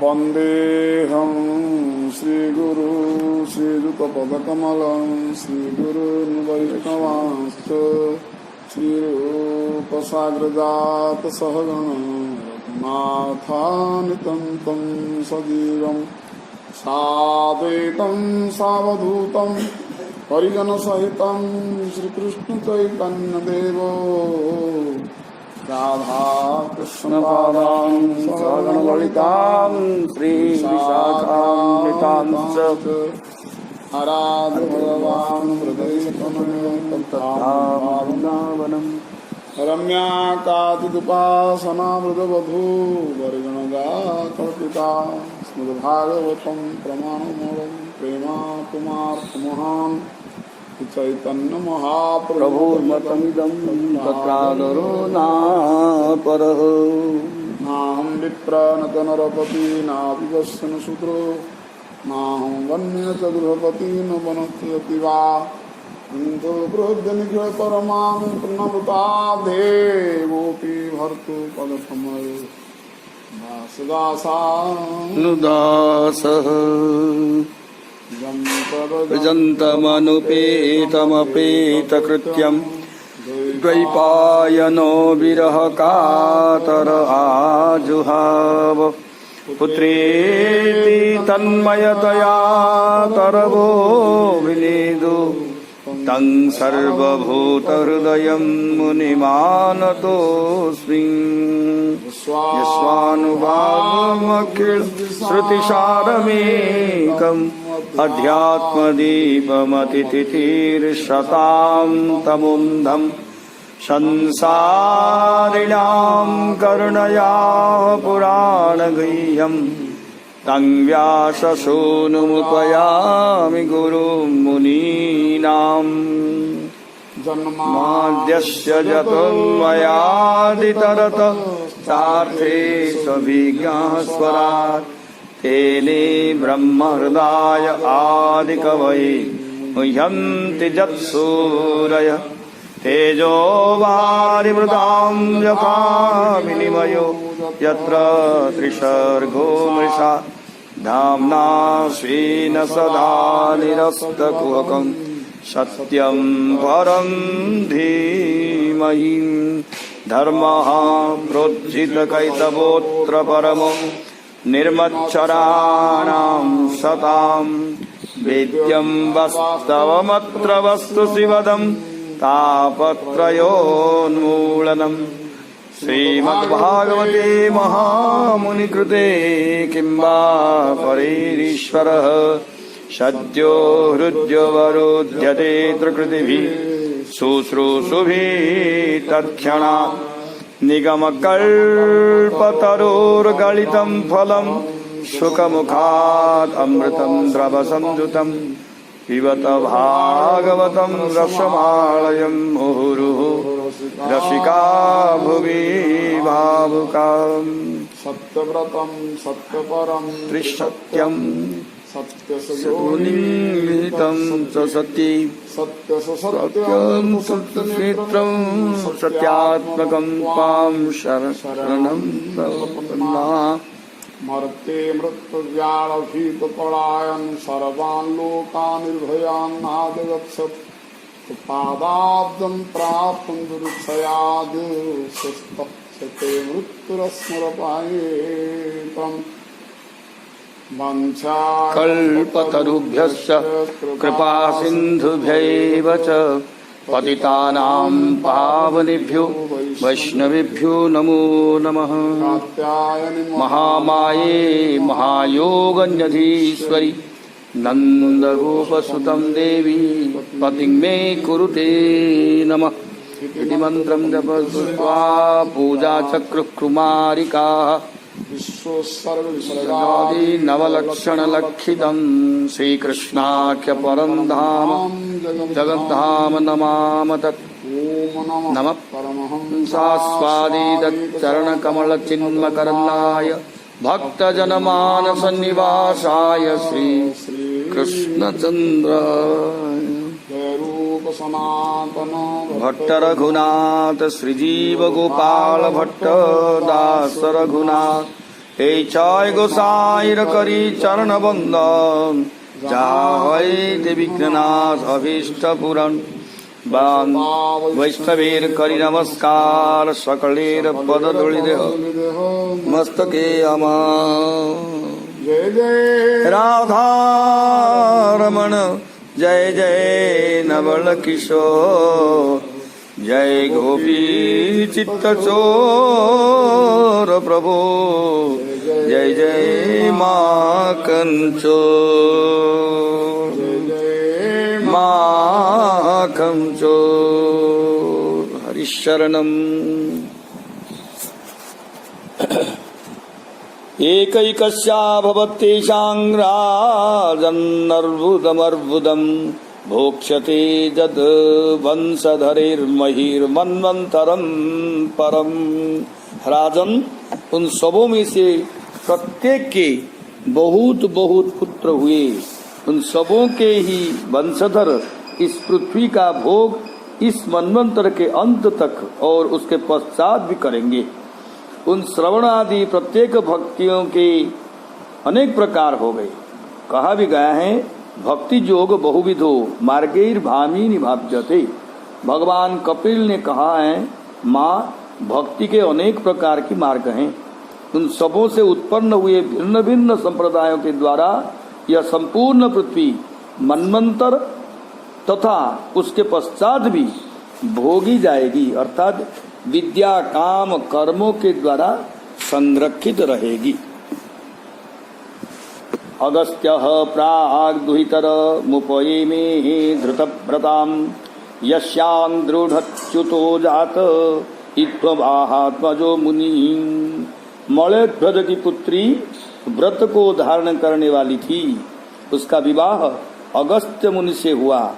वन्देऽहं श्रीगुरु श्रीयुतपदकमलं श्रीगुरून् वैष्णवांश्च श्रीरूपसाग्रजातसहगण रघुनाथान्वितं तं सजीवं साद्वैतं सावधूतं परिजनसहितं श्रीकृष्णचैतन्यदेवो राधा कृष्णपादां सहगणललितां श्रीविशाखान्वितांश्च आराध्य भगवान् हृदयकमलवृन्दावनं रम्या काचिदुपासना मृदवधू वरगणगाकल्पिता स्मृतभागवतं प्रमाणमूलं प्रेमा कुमार्तमहान् चैतन्य महाप्रभुर्मतमिदं तत्रादरो नापरः नाहं विप्रानतनरपति नाविवस्यन शूद्रो नाहं वन्य च गृहपति न वनस्यति वा किन्तु प्रोद्यनिखिलपरमां प्रणमता देवोऽपि भर्तु पदकमल दासदासानुदासः जन्तमनुपेतमपेतकृत्यं द्वैपायनो विरहकातर आजुहाव पुत्रेति तन्मयतया तरवो विनेदु तं सर्वभूतहृदयं मुनिमानतोऽस्मि यस्वानुभावमखिलश्रुतिसारमेकम् अध्यात्मदीपमतिथितीर्षतां तमुन्धं संसारिणां करुणया पुराणगृह्यं तं व्याससूनुमुपयामि गुरुं मुनीनां जन्माद्यस्य जतोन्मयादितरत चार्थे सभिज्ञः स्वराट् तेने ब्रह्महृदाय आदिकवये मुह्यन्ति यत्सूरयः तेजो वारिमृतां यथा विनिमयो यत्र त्रिसर्गो मृषा धाम्ना स्वेन सदा निरस्तकुहकं सत्यं परं धीमहि धर्मः प्रोज्झितकैतवोऽत्र परमो निर्मच्छराणां सतां वेद्यं वास्तवमत्र वस्तु शिवदं तापत्रयोन्मूलनं श्रीमद्भागवते महामुनिकृते किं वा परेरीश्वरः सद्यो हृद्यवरोध्यते त्रिकृतिभिः शुश्रूषुभिः तत्क्षणात् निगमकल्पतरोर्गलितं फलं शुकमुखात् अमृतं द्रवसंयुतं पिबत भागवतं रसमालयं मुहुरुः रसिका भुवि भावुकाम् सत्यव्रतं सत्यपरं त्रिसत्यं सत्यसुनिहितं च सत्ये सत्यसत्यं सत्यनेत्रं सत्यात्मकं त्वां शरणं प्रपन्ना मर्त्ये मृत्युव्याळभीतपलायन् सर्वान् लोकान् निर्भयान् नादगच्छत् पादाब्जं प्राप्तुं दुरुत्सयाद् सुस्तप्स्यते मृत्युरस्मरपायेतम् कल्पतरुभ्यश्च कृपा सिन्धुभ्यैव च पतितानां पावनेभ्यो वैष्णवेभ्यो नमो नमः। महामाये महायोगन्यधीश्वरि नन्दगोपसुतं देवी पतिं मे कुरुते नमः इति मन्त्रं जपस्वा पूजाचक्रुकुमारिकाः विश्वोत्सर्गविसर्गादि नवलक्षणलक्षितं श्रीकृष्णाख्यपरं धाम जगद्धाम नमाम तत् नमः परमहंसास्वादि तच्चरणकमलचिन्मकरन्दाय भक्तजनमानसन्निवासाय श्रीकृष्णचन्द्राय भट्ट रघुनाथ श्रीजीव गोपाल भट्ट दास रघुनाथ এই ছয় গোসাইর করি চরণ বন্দন, যা হইতে বিঘ্ননাশ অভীষ্ট পূরণ। বান বৈষ্ণবের করি নমস্কার, সকলের পদ ধূলি দেহ মস্তকে আমার। जय जय রাধা রমণ জয় জয় নবল কিশোর, জয় গোপী চিত্ত চোর প্রভু, জয় জয় মা কঞ্চোর, মা কঞ্চোর। হরিশरणम्। एकैकस्या भवत्येषां राजन्नर्बुदमर्बुदम्, भोक्ष्यते जद वंशधरेर्महिर्मन्वन्तरं परम। राजन, उन सबों में से प्रत्येक के बहुत बहुत पुत्र हुए, उन सबों के ही वंशधर इस पृथ्वी का भोग इस मनवंतर के अंत तक और उसके पश्चात भी करेंगे। उन श्रवण आदि प्रत्येक भक्तियों के अनेक प्रकार हो गए। कहा भी गया है, भक्ति योग बहुविधो मार्गैर भामी निभाव्यते। भगवान कपिल ने कहा है, माँ भक्ति के अनेक प्रकार की मार्ग हैं। उन सबों से उत्पन्न हुए भिन्न भिन्न संप्रदायों के द्वारा यह संपूर्ण पृथ्वी मनवंतर तथा उसके पश्चात भी भोगी जाएगी, अर्थात विद्या काम कर्मों के द्वारा संरक्षित रहेगी। अगस्त्य प्राग्दुहितर मुपये में धृतव्रताम, यस्यां दृढ़च्युतो जात इत्वभाहात्मजो मुनि। मलयध्वज की पुत्री व्रत को धारण करने वाली थी, उसका विवाह अगस्त्य मुनि से हुआ।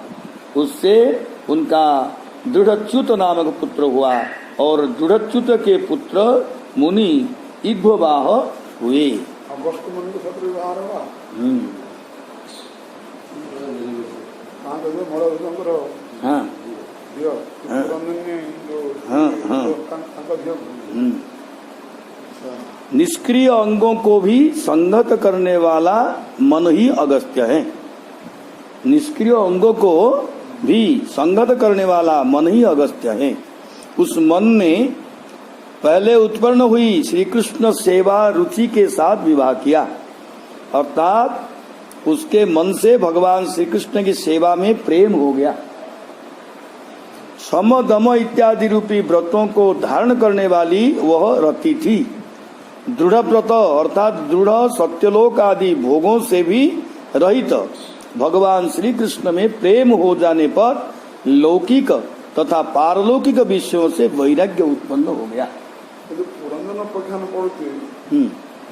उससे उनका दृढ़च्युत नामक पुत्र हुआ और दृढ़च्युत के पुत्र मुनि इद्भवाह हुए। अगस्त मुनि के साथ विवाह हुआ। हाँ हाँ हाँ। निष्क्रिय अंगों को भी संगत करने वाला मन ही अगस्त्य है। निष्क्रिय अंगों को भी संगत करने वाला मन ही अगस्त्य है। उस मन ने पहले उत्पन्न हुई श्री कृष्ण सेवा रुचि के साथ विवाह किया, अर्थात उसके मन से भगवान श्री कृष्ण की सेवा में प्रेम हो गया। सम दम इत्यादि रूपी व्रतों को धारण करने वाली वह रति थी। दृढ़ व्रत अर्थात दृढ़ सत्यलोक आदि भोगों से भी रहित भगवान श्री कृष्ण में प्रेम हो जाने पर लौकिक तथा पारलौकिक विषयों से वैराग्य उत्पन्न हो गया। पुरंदन प्रख्यान पड़ुची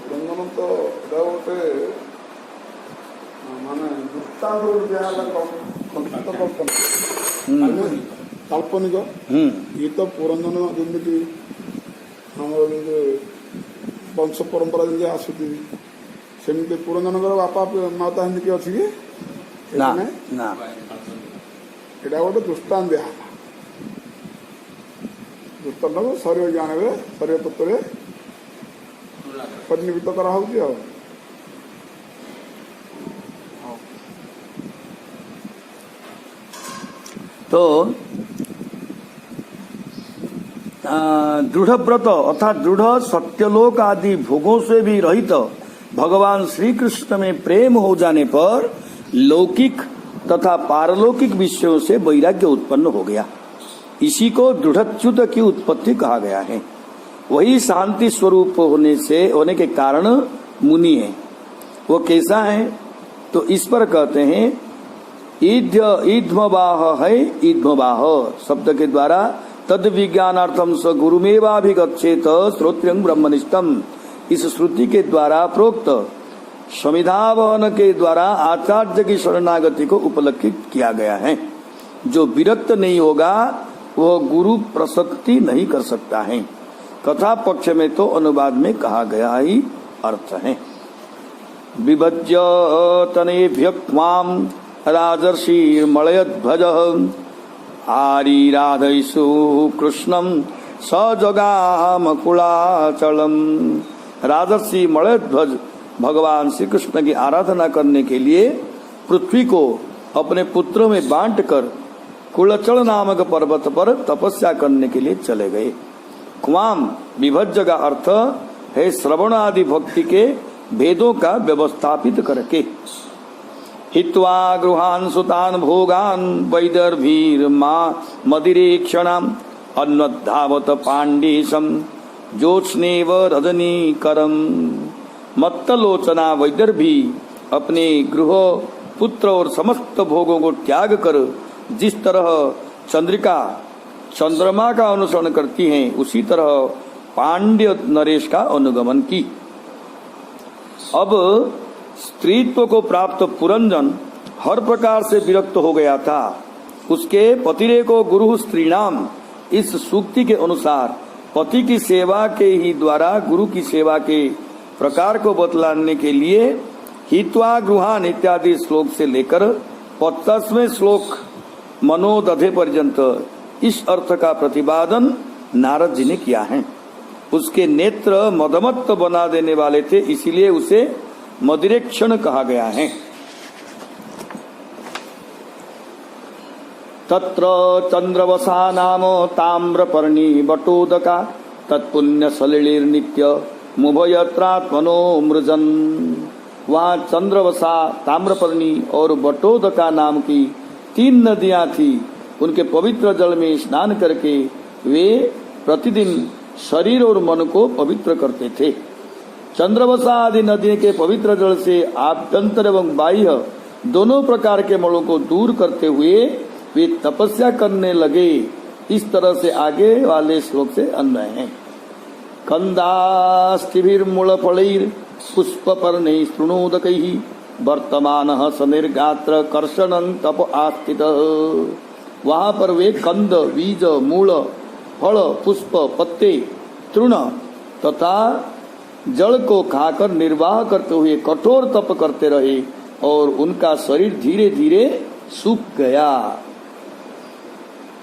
पुरंदन तो गोटे माने काल्पनिक ये तो पुरंदन जमी आम वंश परंपरा जमी आसूची सेमती पुरंदन बापा माता हिंदी किए अच्छी ना ना एटा गोटे दृष्टांत दिया दृष्टांत शरीर ज्ञान शरीर तत्व परिनिमित करा तो दृढ़ व्रत अर्थात दृढ़ सत्यलोक आदि भोगों से भी रहित भगवान श्री कृष्ण में प्रेम हो जाने पर लौकिक तथा पारलौकिक विषयों से वैराग्य उत्पन्न हो गया। इसी को दृढ़च्युत की उत्पत्ति कहा गया है। वही शांति स्वरूप होने के कारण मुनि है। वो कैसा है तो इस पर कहते हैं ईध्मवाह है। ईध्मवाह शब्द के द्वारा तद विज्ञानार्थम स गुरुमेवाभिगच्छेत श्रोत्रियं ब्रह्मनिष्ठम, इस श्रुति के द्वारा प्रोक्त समिधावहन के द्वारा आचार्य की शरणागति को उपलक्षित किया गया है। जो विरक्त नहीं होगा वह गुरु प्रसक्ति नहीं कर सकता है। कथा पक्ष में तो अनुवाद में कहा गया ही अर्थ है। विभज्य तनेभ्य माम राजर्षिर्मलयध्वज आरीराधयिषु कृष्णं स जगामकुलाचलम् राजर्षि मलयध्वज भगवान श्री कृष्ण की आराधना करने के लिए पृथ्वी को अपने पुत्रों में बांटकर कुलचल नामक पर्वत पर तपस्या करने के लिए चले गए। क्वाम विभज्य का अर्थ है श्रवण आदि भक्ति के भेदों का व्यवस्थापित करके। हित्वा गृहान सुतान भोगान वैदर्भीर मदिरेक्षणाम अन्वधावत पांडेशम ज्योत्स्नेव रजनीकरम। मत्तलोचना वैदर्भी अपने गृह पुत्र और समस्त भोगों को त्याग कर जिस तरह चंद्रिका चंद्रमा का अनुसरण करती हैं, उसी तरह पांड्य नरेश का अनुगमन की। अब स्त्रीत्व को प्राप्त पुरंजन हर प्रकार से विरक्त हो गया था। उसके पतिरे को गुरु स्त्रीणाम इस सूक्ति के अनुसार पति की सेवा के ही द्वारा गुरु की सेवा के प्रकार को बतलाने के लिए हित्वा गृहान इत्यादि श्लोक से लेकर 50वें श्लोक मनोदधे पर्यंत इस अर्थ का प्रतिपादन नारद जी ने किया है। उसके नेत्र मदमत्त बना देने वाले थे, इसीलिए उसे मदिरेक्षण कहा गया है। तत्र चंद्रवसा नाम ताम्रपर्णी बटोदका तत्पुण्य सलिलिर्नित्य मुभयत्रात्मनो मृजन। वहाँ चंद्रवसा, ताम्रपर्णी और बटोदका नाम की 3 नदियां थी। उनके पवित्र जल में स्नान करके वे प्रतिदिन शरीर और मन को पवित्र करते थे। चंद्रवसा आदि नदियों के पवित्र जल से आभ्यंतर एवं बाह्य दोनों प्रकार के मलों को दूर करते हुए वे तपस्या करने लगे। इस तरह से आगे वाले श्लोक से अन्वय है। कंदास्तिभिर्मूल फलैर पुष्पपर्णैः शृणोदकैः वर्तमानः सनिर्गात्र कर्षणं तप आस्थितः। वहाँ पर वे कंद, बीज, मूल, फल, पुष्प, पत्ते, तृण तथा जल को खाकर निर्वाह करते हुए कठोर तप करते रहे और उनका शरीर धीरे धीरे सूख गया।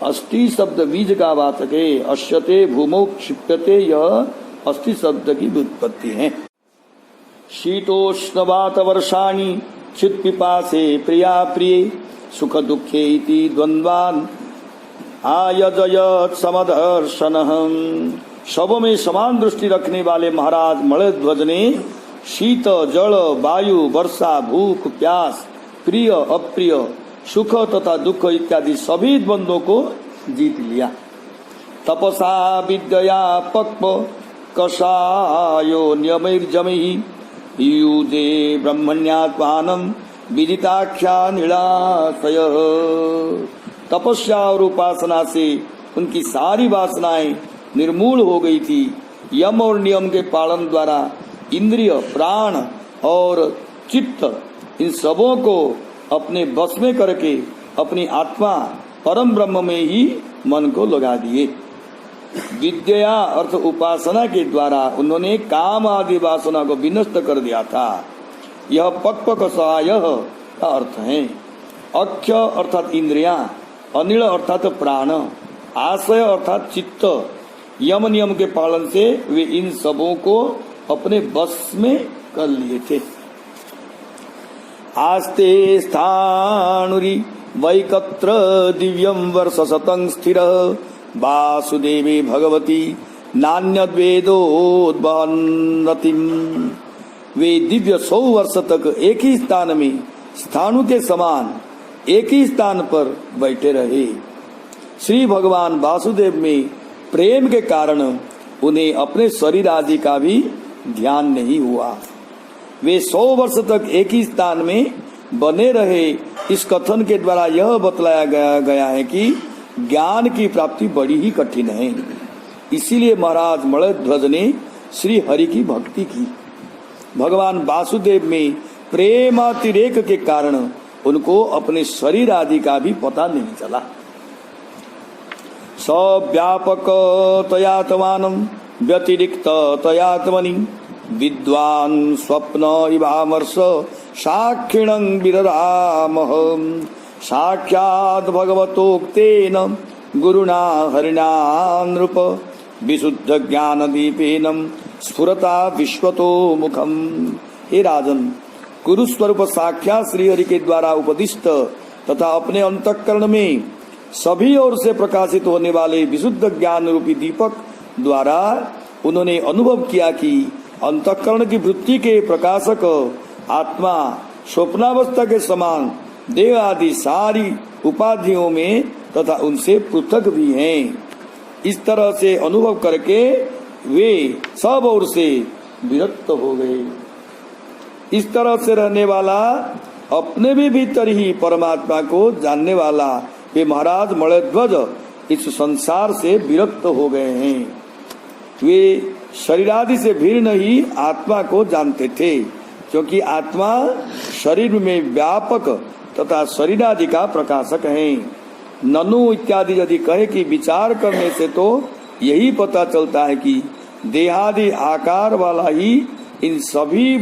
अस्थि शब्द बीज का वाचक है। अश्यते भूमौ क्षिप्यते, यह अस्थि शब्द की व्युत्पत्ति है। शीतोष्ण वातवर्षाणि चित पिपासे प्रिया प्रिय सुख दुखे इति द्वंद्वान आयजयत समदर्शनः। सबों में समान दृष्टि रखने वाले महाराज मलयध्वज ने शीत, जल, वायु, वर्षा, भूख, प्यास, प्रिय, अप्रिय, सुख तथा दुख इत्यादि सभी द्वंद्वों को जीत लिया। तपसा विद्या पक्व कषायो नियमैर्जमैः युजे ब्रह्मण्यात्मानं विदिताख्या निलाशय। तपस्या और उपासना से उनकी सारी वासनाएं निर्मूल हो गई थी। यम और नियम के पालन द्वारा इंद्रिय, प्राण और चित्त इन सबों को अपने बस में करके अपनी आत्मा परम ब्रह्म में ही मन को लगा दिए। विद्या अर्थ उपासना के द्वारा उन्होंने काम आदि वासना को विनष्ट कर दिया था। यह पक्व कषाय का अर्थ है। अक्ष अर्थात इंद्रियां, अनिल अर्थात प्राण, आशय अर्थात चित्त। यम नियम के पालन से वे इन सबों को अपने बस में कर लिए थे। आस्ते स्थाणुरी वैकत्र दिव्यम वर्ष शतं स्थिर वासुदेवी भगवती नान्यद्वेदोद्वहन्नतिम। वे दिव्य 100 वर्ष तक एक ही स्थान में स्थाणु के समान एक ही स्थान पर बैठे रहे। श्री भगवान वासुदेव में प्रेम के कारण उन्हें अपने शरीर आदि का भी ध्यान नहीं हुआ। वे 100 वर्ष तक एक ही स्थान में बने रहे। इस कथन के द्वारा यह बतलाया गया है कि ज्ञान की प्राप्ति बड़ी ही कठिन है। इसीलिए महाराज मलयध्वज ने श्री हरि की भक्ति की। भगवान वासुदेव में प्रेमातिरेक के कारण उनको अपने शरीर आदि का भी पता नहीं चला। सव्यापक तयात्मानं व्यतिरिक्त तयात्मनि विद्वान स्वप्न इवामर्ष साक्षिणं विदधामः। साक्षात् भगवतोक्तेन गुरुणा हरिणा नृप विशुद्ध ज्ञान दीपेन स्फुरता विश्वतो मुखम। हे राजन, गुरु स्वरूप साक्षात श्री हरि के द्वारा उपदिष्ट तथा अपने अंतःकरण में सभी ओर से प्रकाशित होने वाले विशुद्ध ज्ञान रूपी दीपक द्वारा उन्होंने अनुभव किया कि अंतःकरण की वृत्ति के प्रकाशक आत्मा स्वप्नावस्था के समान देह आदि सारी उपाधियों में तथा उनसे पृथक भी हैं। इस तरह से अनुभव करके वे सब ओर से विरक्त हो गए। इस तरह से रहने वाला अपने भी भीतर ही परमात्मा को जानने वाला वे महाराज मलयध्वज इस संसार से विरक्त हो गए हैं। वे शरीरादि से भिन्न ही आत्मा को जानते थे, क्योंकि आत्मा शरीर में व्यापक तथा शरीरादि का प्रकाशक है। ननु इत्यादि यदि कहे कि विचार करने से तो यही पता चलता है कि देहादि आकार वाला ही इन सभी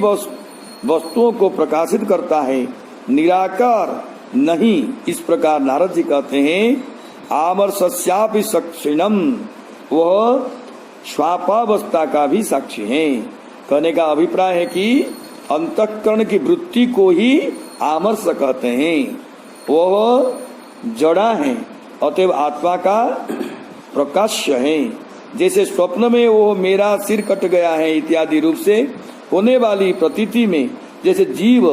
वस्तुओं को प्रकाशित करता है, निराकार नहीं। इस प्रकार नारद जी कहते हैं, आमर सस्यापि साक्षिणम, वह स्वापावस्था का भी साक्षी है। कहने का अभिप्राय है कि अंतःकरण की वृत्ति को ही आमर्ष कहते हैं। वह जड़ा है, अतएव आत्मा का प्रकाश्य है। जैसे स्वप्न में वो मेरा सिर कट गया है इत्यादि रूप से होने वाली प्रतीति में जैसे जीव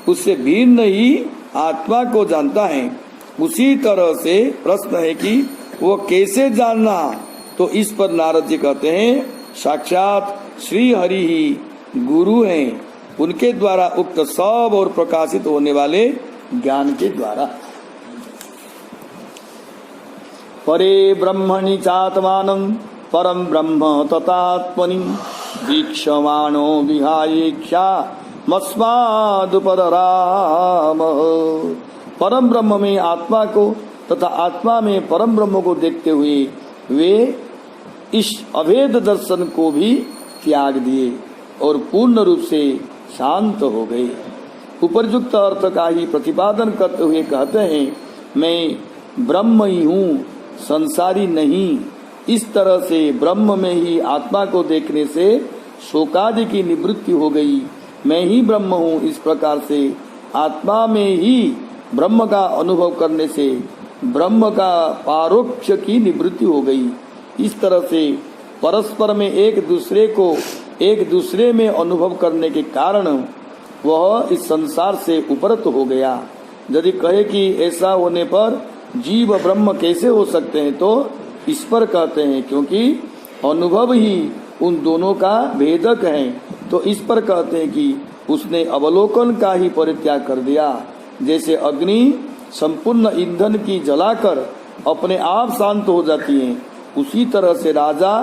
उससे भिन्न ही आत्मा को जानता है, उसी तरह से प्रश्न है कि वो कैसे जानना। तो इस पर नारद जी कहते हैं, साक्षात श्री हरि ही गुरु हैं, उनके द्वारा उक्त सब और प्रकाशित होने वाले ज्ञान के द्वारा। परे ब्रह्मणि चात्मानं परम ब्रह्म तथात्मनि वीक्षमाणो विहायेक्षा मस्मादुपदराम। परम ब्रह्म में आत्मा को तथा आत्मा में परम ब्रह्म को देखते हुए वे इस अभेद दर्शन को भी त्याग दिए और पूर्ण रूप से शांत हो गए। उपरयुक्त अर्थ का ही प्रतिपादन करते हुए कहते हैं, मैं ब्रह्म ही हूँ, संसारी नहीं। इस तरह से ब्रह्म में ही आत्मा को देखने से शोकादि की निवृत्ति हो गई। मैं ही ब्रह्म हूँ, इस प्रकार से आत्मा में ही ब्रह्म का अनुभव करने से ब्रह्म का पारोक्ष की निवृत्ति हो गई। इस तरह से परस्पर में एक दूसरे में अनुभव करने के कारण वह इस संसार से उपरत हो गया। यदि कहे कि ऐसा होने पर जीव ब्रह्म कैसे हो सकते हैं, तो इस पर कहते हैं क्योंकि अनुभव ही उन दोनों का भेदक है। तो इस पर कहते हैं कि उसने अवलोकन का ही परित्याग कर दिया। जैसे अग्नि संपूर्ण ईंधन की जलाकर अपने आप शांत हो जाती है, उसी तरह से राजा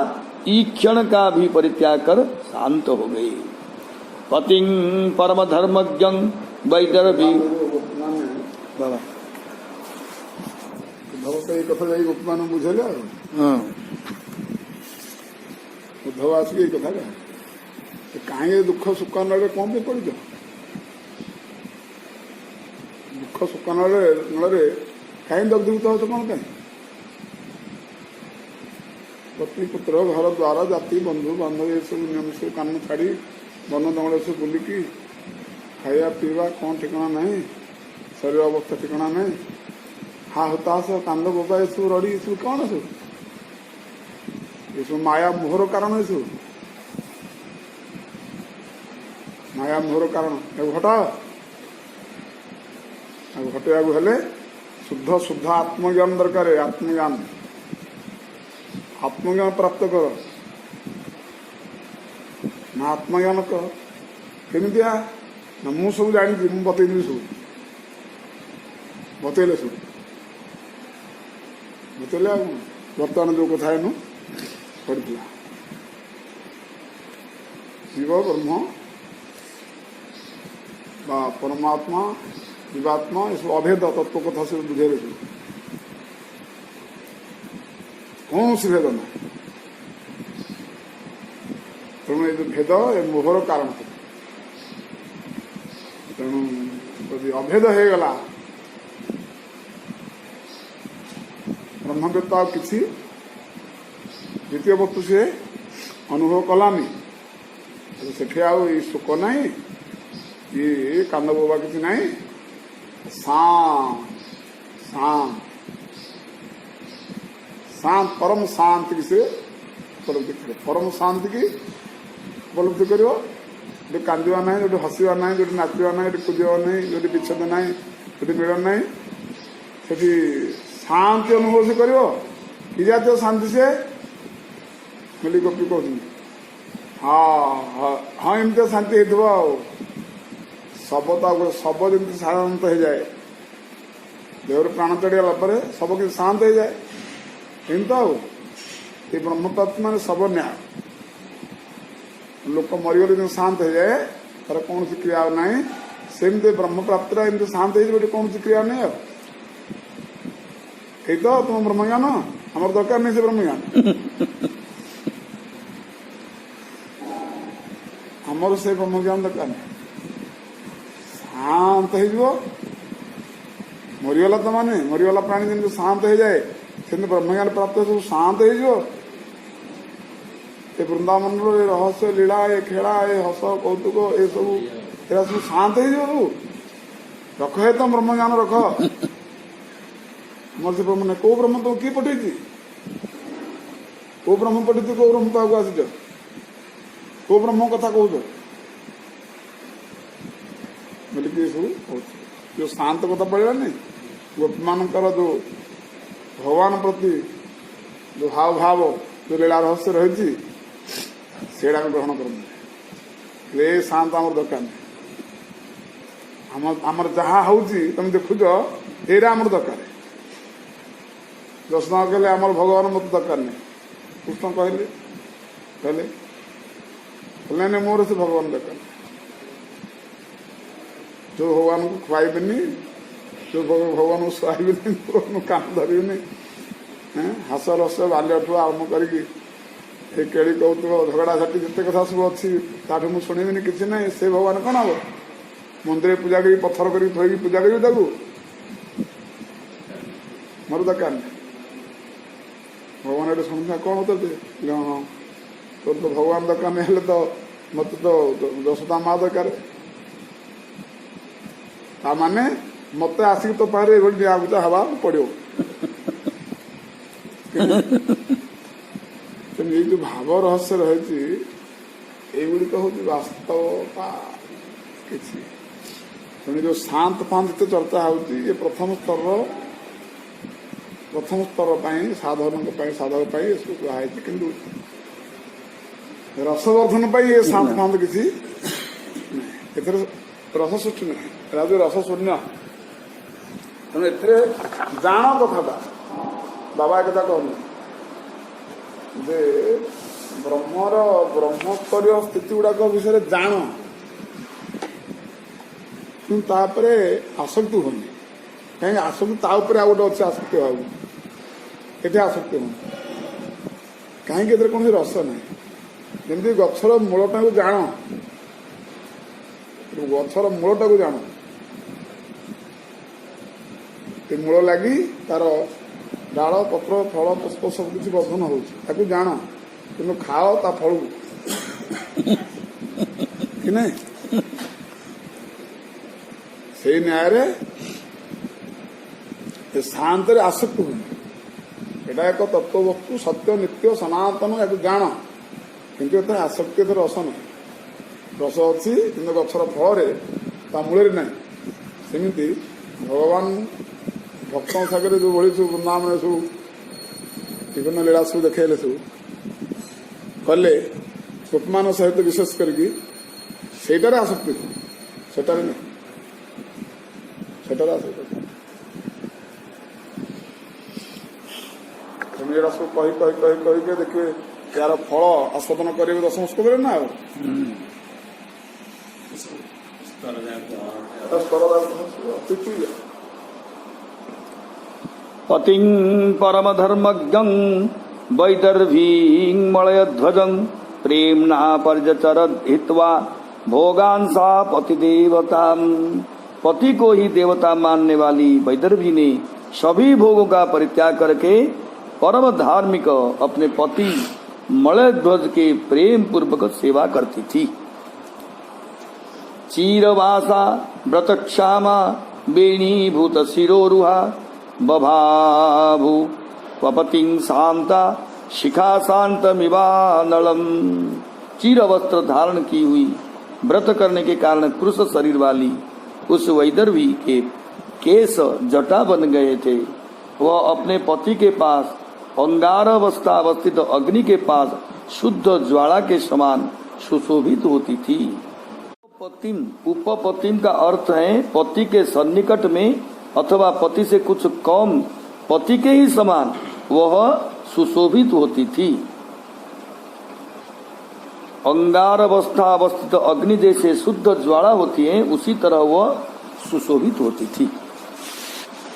ईक्षण का भी परित्याग कर शांत हो गई। पतिं परम धर्मज्ञं वैदर्भी बाबा कथा जाई उपमान बुझेगा। उद्धव आसिक ये कथा कहीं दुख सुख नड़े कौन भी पड़ जाओ। दुख सुख नड़े कहीं दग्धीभूत हो तो कौन कहीं पत्नी पुत्र घर द्वारा जाति बंधु बांधव ये सब नियम से कान छाड़ी वन जंगल से बुलिकी खाया पीवा कौन ठिकाना नहीं, शरीर अवस्था ठिकाना नहीं, हा हताश कांद बोबा ये सब रड़ी ये सब कौन है, ये सब माया मोहर कारण है। सब माया मोहर कारण घटा घटे शुद्ध शुद्ध आत्मज्ञान दरकार है। आत्मज्ञान प्राप्त कर ना आत्मज्ञान कह केमी ना मु सब जानी मुझे बतईली सब बतईले सब बतईले बर्तमान जो कथा है पड़ा शिव ब्रह्म परमात्मा जीवात्मा ये सब अभेद तत्व कथा से बुझे कौन सी भेद ना तेणु ये भेद ये मोहर कारण। तेणु यदि अभेद हो गला ब्रह्मवेत्ता किसी द्वितीय वस्तु से अनुभव कलानी सेठी आउ सुख नहीं ये कांद बोबा किसी नहीं शांत शांत शांत परम शांति से उपलब्धि कर परम शांति की उपलब्धि कर कांदा ना जो हसवा ना जो नाचा ना जो कूदा ना जो विच्छेद ना जो मिलन ना से शांति अनुभव से कर कि जाती शांति से मिली गोपी कहते हाँ हाँ एमती शांति हो शब जमी साधारणत हो जाए देहर प्राण चढ़ीगला सब कि शांत हो जाए एमती ये ब्रह्मतत्व मान सब न्याय लोक मरीगले जो शांत हो जाए तार कौन क्रिया ना सेमती ब्रह्म प्राप्ति एमती शांत हो कौन क्रिया नहीं यही तो तुम ब्रह्मज्ञान आमर दरकार नहीं से ब्रह्मज्ञान आमर से ब्रह्मज्ञान दरकार नहीं शांत हो मरीगला तो माने मरीगला प्राणी जमी शांत हो जाए से ब्रह्मज्ञान प्राप्त सब शांत हो वृंदावन रहस्य लीला ये खेला ये हस कौतुक ये सब शांत हो रख है तुम ब्रह्मज्ञान रख मर से ब्रह्म कौ ब्रह्म तुम किए पठे कौ ब्रह्म पठे कौ ब्रह्म पाक आसीच कौ ब्रह्म कथा कौच बोलिक सब जो शांत कथा पड़ानी गोपी मानकर जो भगवान प्रति जो हाव भाव जो लीला रहस्य रही सेड़ा ग्रहण कर शांत आम दरकार नहीं आमर जहाँ हूँ तुम देखुच ये आमर दरकार दर्शन कले आमर भगवान मत दरकार नहीं कृष्ण कहले कहले नहीं मोर से भगवान दरकार जो भगवान को खुआबे जो भगवान को शुआबे काम धरबे हास रस बाल्यठू आरम्भ करके केड़ी कौतुक झगड़ा झाटी जिते कथा सब अच्छी ताठू मुझे शुणिबिनी किसी ना से भगवान कौन हम मंदिर पूजा करी पत्थर कर थोड़ी पूजा करी मोर दरकार नहीं भगवान ये शुणुना कौन होते हाँ तो भगवान दरकार नहीं हेल्ले तो मत तो दशता माँ दरकार ताने मत आसिक तो पारे दिया हवा पड़ो ये जो भाव रहस्य रही युड़िक हूँ वास्तवता कि जो शांत फांत चर्चा होती ये प्रथम स्तर साधन साधक इसको कहुई कि रसवर्धन ये शांत फांत किसी रस सृष्टि नहीं रस शून्य तेणु ए जाण कथा बाबा एक कहते जे ब्रह्मर ब्रह्मस्तरीय स्थिति गुड़ाक विषय जान कि आसक्ति होनी कहीं आसक्ति ता उपरे आउ गोटे अच्छे आसक्ति भाव ये आसक्ति हो कहीं कौन रस ना जमी गछर मूलटा को जान गछर मूलटा को जान मूल लगी तार डाल पत्र फल पुष्प सब किसी वर्धन हो जान कि खाओ ता फल कि नहीं से न्याय शांत आसक्ति हुए एटा एक तत्व वस्तु सत्य नित्य सनातन या जान किंतु आसक्ति रस ना रस अच्छी कि गछर फल मूल ना सेमती भगवान भक्तों सागर जो भली सब वृंदावन सब विभिन्न लीला सब देखेले सब कले गोपमान सहित विशेष करके सेटार आसक्ति सेटार नहीं सेटार आसक्ति तुम ये सब कही कही कही कही के देखिए यार फल आस्वादन करेंगे दशम स्कूल ना पतिं परमधर्मज्ञं वैदर्भीं मलयध्वजं प्रेम्णा पर्यचरद हित्वा भोगान सा पति देवता। पति को ही देवता मानने वाली वैदर्भी ने सभी भोगों का परित्याग करके परम धार्मिक अपने पति मलयध्वज के प्रेम पूर्वक सेवा करती थी। चीरवासा व्रतक्षामा बेणीभूत शिरोरुहा बभाभू वपतिं शांता शिखा शांतमिवानलम। चीर वस्त्र धारण की हुई व्रत करने के कारण कृश शरीर वाली उस वैदर्भी के केस जटा बन गए थे। वह अपने पति के पास अंगारावस्था अवस्थित अग्नि के पास शुद्ध ज्वाला के समान सुशोभित होती थी। उपपतिम का अर्थ है पति के सन्निकट में अथवा पति से कुछ कम पति के ही समान वह सुशोभित होती थी। अंगारावस्था अवस्थित अग्नि जैसे शुद्ध ज्वाला होती है उसी तरह वह सुशोभित होती थी।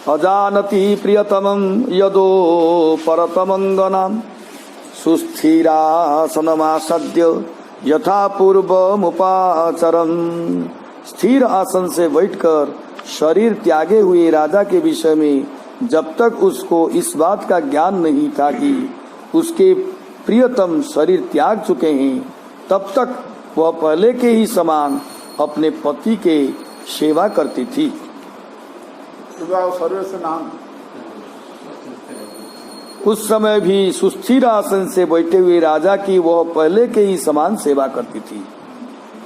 अजानति प्रियतमं यदो परतमंगनाम सुस्थिरासनमासद्य यथा पूर्वमुपाचरन्। स्थिर आसन से बैठकर शरीर त्यागे हुए राजा के विषय में जब तक उसको इस बात का ज्ञान नहीं था कि उसके प्रियतम शरीर त्याग चुके हैं तब तक वह पहले के ही समान अपने पति के सेवा करती थी। उस समय भी सुस्थिर आसन से बैठे हुए राजा की वह पहले के ही समान सेवा करती थी।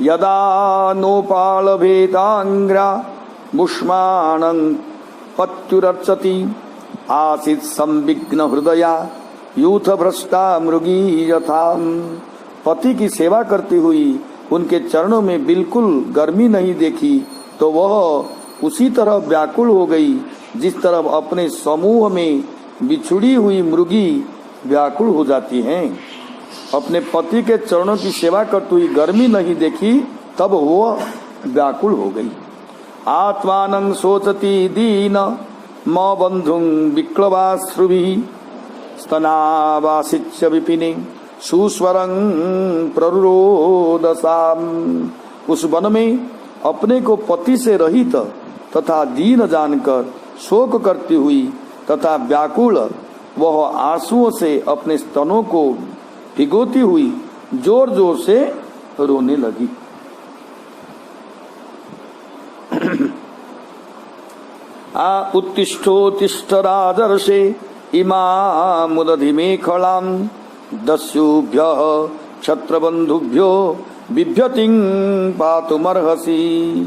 यदा नोपाल भेदांग्रा मुष्माणं पत्युरर्चति आसीत् संविघ्न हृदया यूथ भ्रष्टा मृगी यथा। पति की सेवा करती हुई उनके चरणों में बिल्कुल गर्मी नहीं देखी तो वह उसी तरह व्याकुल हो गई जिस तरह अपने समूह में बिछुड़ी हुई मृगी व्याकुल हो जाती हैं। अपने पति के चरणों की सेवा करती हुई गर्मी नहीं देखी तब वह व्याकुल हो गई। आत्मानं सोचती दीन म बंधुं विक्लवाश्रुभिः स्तनावासिच्य विपिने सुस्वरं प्ररुरोदसाम। उस वन में अपने को पति से रहित तथा दीन जानकर शोक करती हुई तथा व्याकुल वह आंसुओं से अपने स्तनों को भिगोती हुई जोर जोर से रोने लगी। उत्तिष्ठोत्तिष्ठ राजर्षे इमामुदधिमेखलां दस्युभ्यः क्षत्रबंधुभ्यो बिभ्यतिं पातुमर्हसि।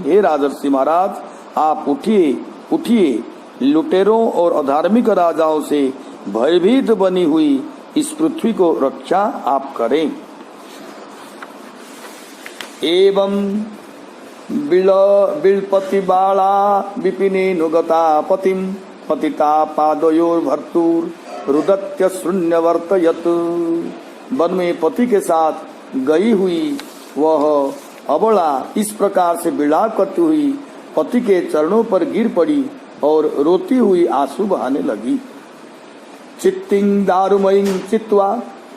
हे राजर्षि महाराज आप उठिए उठिए, लुटेरों और अधार्मिक राजाओं से भयभीत बनी हुई इस पृथ्वी को रक्षा आप करें। एवं बिलपति बाला विपिने नुगता पतिम पतिता पादयोर भर्तुर रुदत्य शून्यवर्तयत। वन में पति के साथ गई हुई वह अबला इस प्रकार से विलाप करती हुई पति के चरणों पर गिर पड़ी और रोती हुई आंसू बहाने लगी। चित्तिं दारुमयीं चित्वा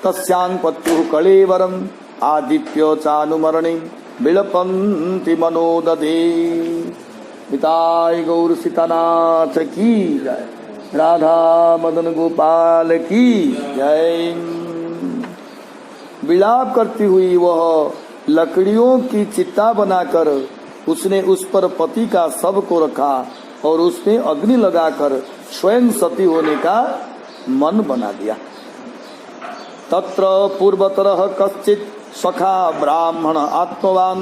तस्यां पत्युः कलेवरम् आदित्य चानुमरणिं विलपन्ति मनोदधे। पिताय गौर सीतानाथ की जय, राधा मदन गोपाल की जय। विलाप करती हुई वह लकड़ियों की चिता बनाकर उसने उस पर पति का शव को रखा और उसने अग्नि लगाकर स्वयं सती होने का मन बना दिया। तत्र पूर्वतरः कश्चित् सखा ब्राह्मण आत्मवान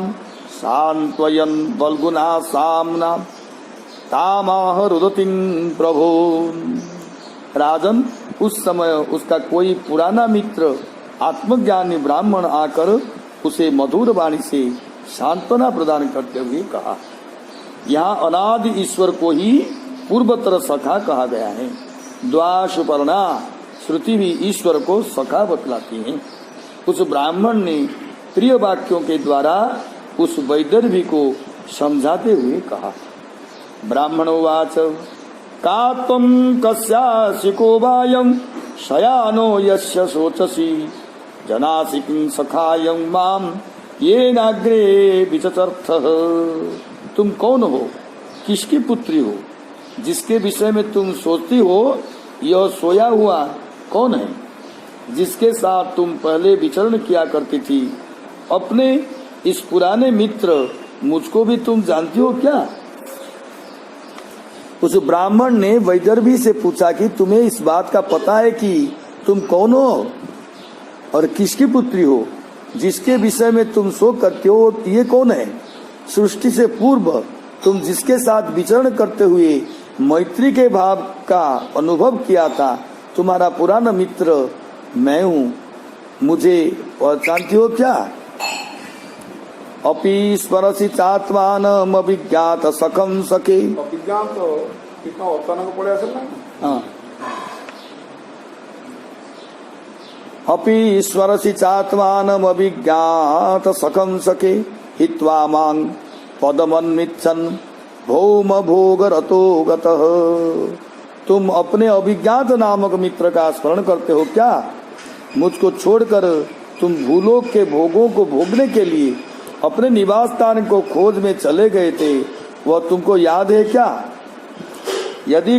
सांत्वयन् बल्गुना सामना तामाह रुदतिं प्रभो। राजन, उस समय उसका कोई पुराना मित्र आत्मज्ञानी ब्राह्मण आकर उसे मधुर वाणी से सांत्वना प्रदान करते हुए कहा। यहाँ अनादि ईश्वर को ही पूर्वतर सखा कहा गया है। द्वासुपर्णा श्रुति भी ईश्वर को सखा बतलाती है। उस ब्राह्मण ने प्रिय वाक्यों के द्वारा उस वैदर्भी को समझाते हुए कहा। ब्राह्मणोवाच का त्वं कस्यासि को वायं शयानो यस्य शोचसि जनासि किं सखायं मां येनाग्रे विचचर्थः। तुम कौन हो, किसकी पुत्री हो, जिसके विषय में तुम सोचती हो? यह सोया हुआ कौन है जिसके साथ तुम पहले विचरण किया करती थी? अपने इस पुराने मित्र मुझको भी तुम जानती हो क्या? उस ब्राह्मण ने वैदर्भी से पूछा कि तुम्हें इस बात का पता है कि तुम कौन हो और किसकी पुत्री हो? जिसके विषय में तुम शोक करते हो ये कौन है? सृष्टि से पूर्व तुम जिसके साथ विचरण करते हुए मैत्री के भाव का अनुभव किया था, तुम्हारा पुराना मित्र मैं हूँ। मुझे पहचानती हो क्या? अपि स्वरसि चात्मानम अभिज्ञात सखम सखे। अभिज्ञात कितना अचानक पड़े असल ना। हाँ। अपि स्वरसि चात्मानम अभिज्ञात सखम सखे हित्वा मां पदमन्मिच्छन् भौम भोग रतो गतः। तुम अपने अभिज्ञात नामक मित्र का स्मरण करते हो क्या? मुझको छोड़कर तुम भूलोक के भोगों को भोगने के लिए अपने निवास स्थान को खोज में चले गए थे, वह तुमको याद है क्या? यदि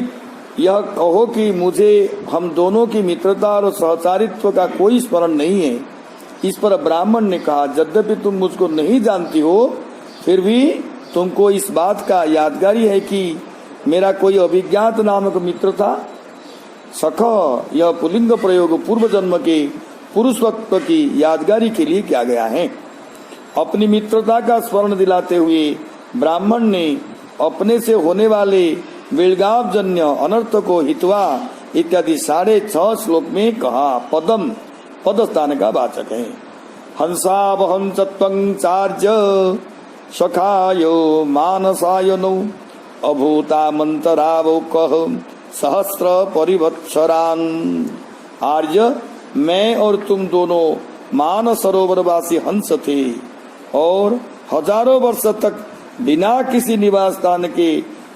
यह कहो कि मुझे हम दोनों की मित्रता और सहचारित्व का कोई स्मरण नहीं है। इस पर ब्राह्मण ने कहा, यद्यपि तुम मुझको नहीं जानती हो, फिर भी तुमको इस बात का यादगारी है कि मेरा कोई अभिज्ञात नामक मित्र था। सख, यह पुल्लिंग प्रयोग पूर्व जन्म के पुरुषत्व की यादगारी के लिए किया गया है। अपनी मित्रता का स्मरण दिलाते हुए ब्राह्मण ने अपने से होने वाले विलगाव जन्य अनर्थ को हित्वा इत्यादि 6.5 श्लोक में कहा। पदम पद स्थान का वाचक है। हंसावहं चत्वं चार्य सखायो मानसाय नौ अभूता मंतरावो कह सहस्र परिवत्सरान। आर्य, मैं और तुम दोनों मान सरोवरवासी हंस थे और हजारों वर्ष तक बिना किसी निवास स्थान के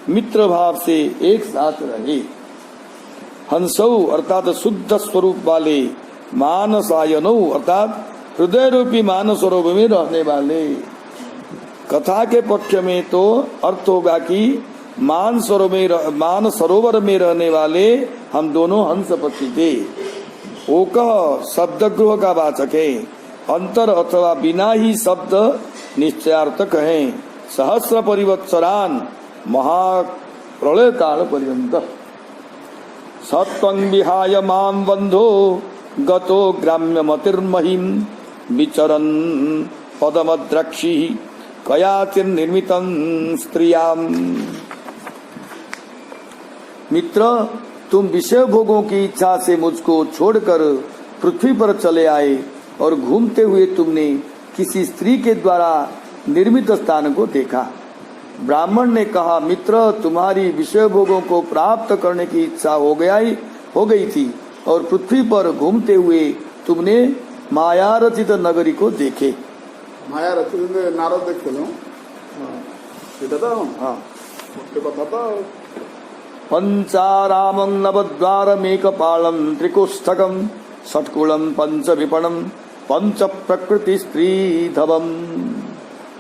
मित्र भाव से एक साथ रहे। हंसौ अर्थात शुद्ध स्वरूप वाले, मानसायनौ अर्थात हृदय रूपी मान सरोवर में रहने वाले। कथा के पक्ष में तो अर्थ होगा कि मान सरोवर में रहने वाले हम दोनों हंस पक्षी थे। ओक शब्द गृह का वाचक है। अंतर अथवा बिना ही शब्द निश्चयार्थक है। सहस्र परिवत्सरान महाप्रलय काल पर्यंत। सत्वं विहाय मां बंधो गतो ग्राम्य मतिर्महिं विचरन् पदमद्रक्षि कयाचिन् निर्मितं स्त्रियाम्। मित्र, तुम विषय भोगों की इच्छा से मुझको छोड़कर पृथ्वी पर चले आए और घूमते हुए तुमने किसी स्त्री के द्वारा निर्मित स्थान को देखा। ब्राह्मण ने कहा, मित्र, तुम्हारी विषय भोगों को प्राप्त करने की इच्छा हो गई थी और पृथ्वी पर घूमते हुए तुमने माया रचित नगरी को देखे। माया रचित नारद देख लो। हाँ, कथा तो पंचारामं नवद्वारमेकपालं त्रिकुष्ठकं षट्कुलं पंचविपणं पंच प्रकृति स्त्री धवम।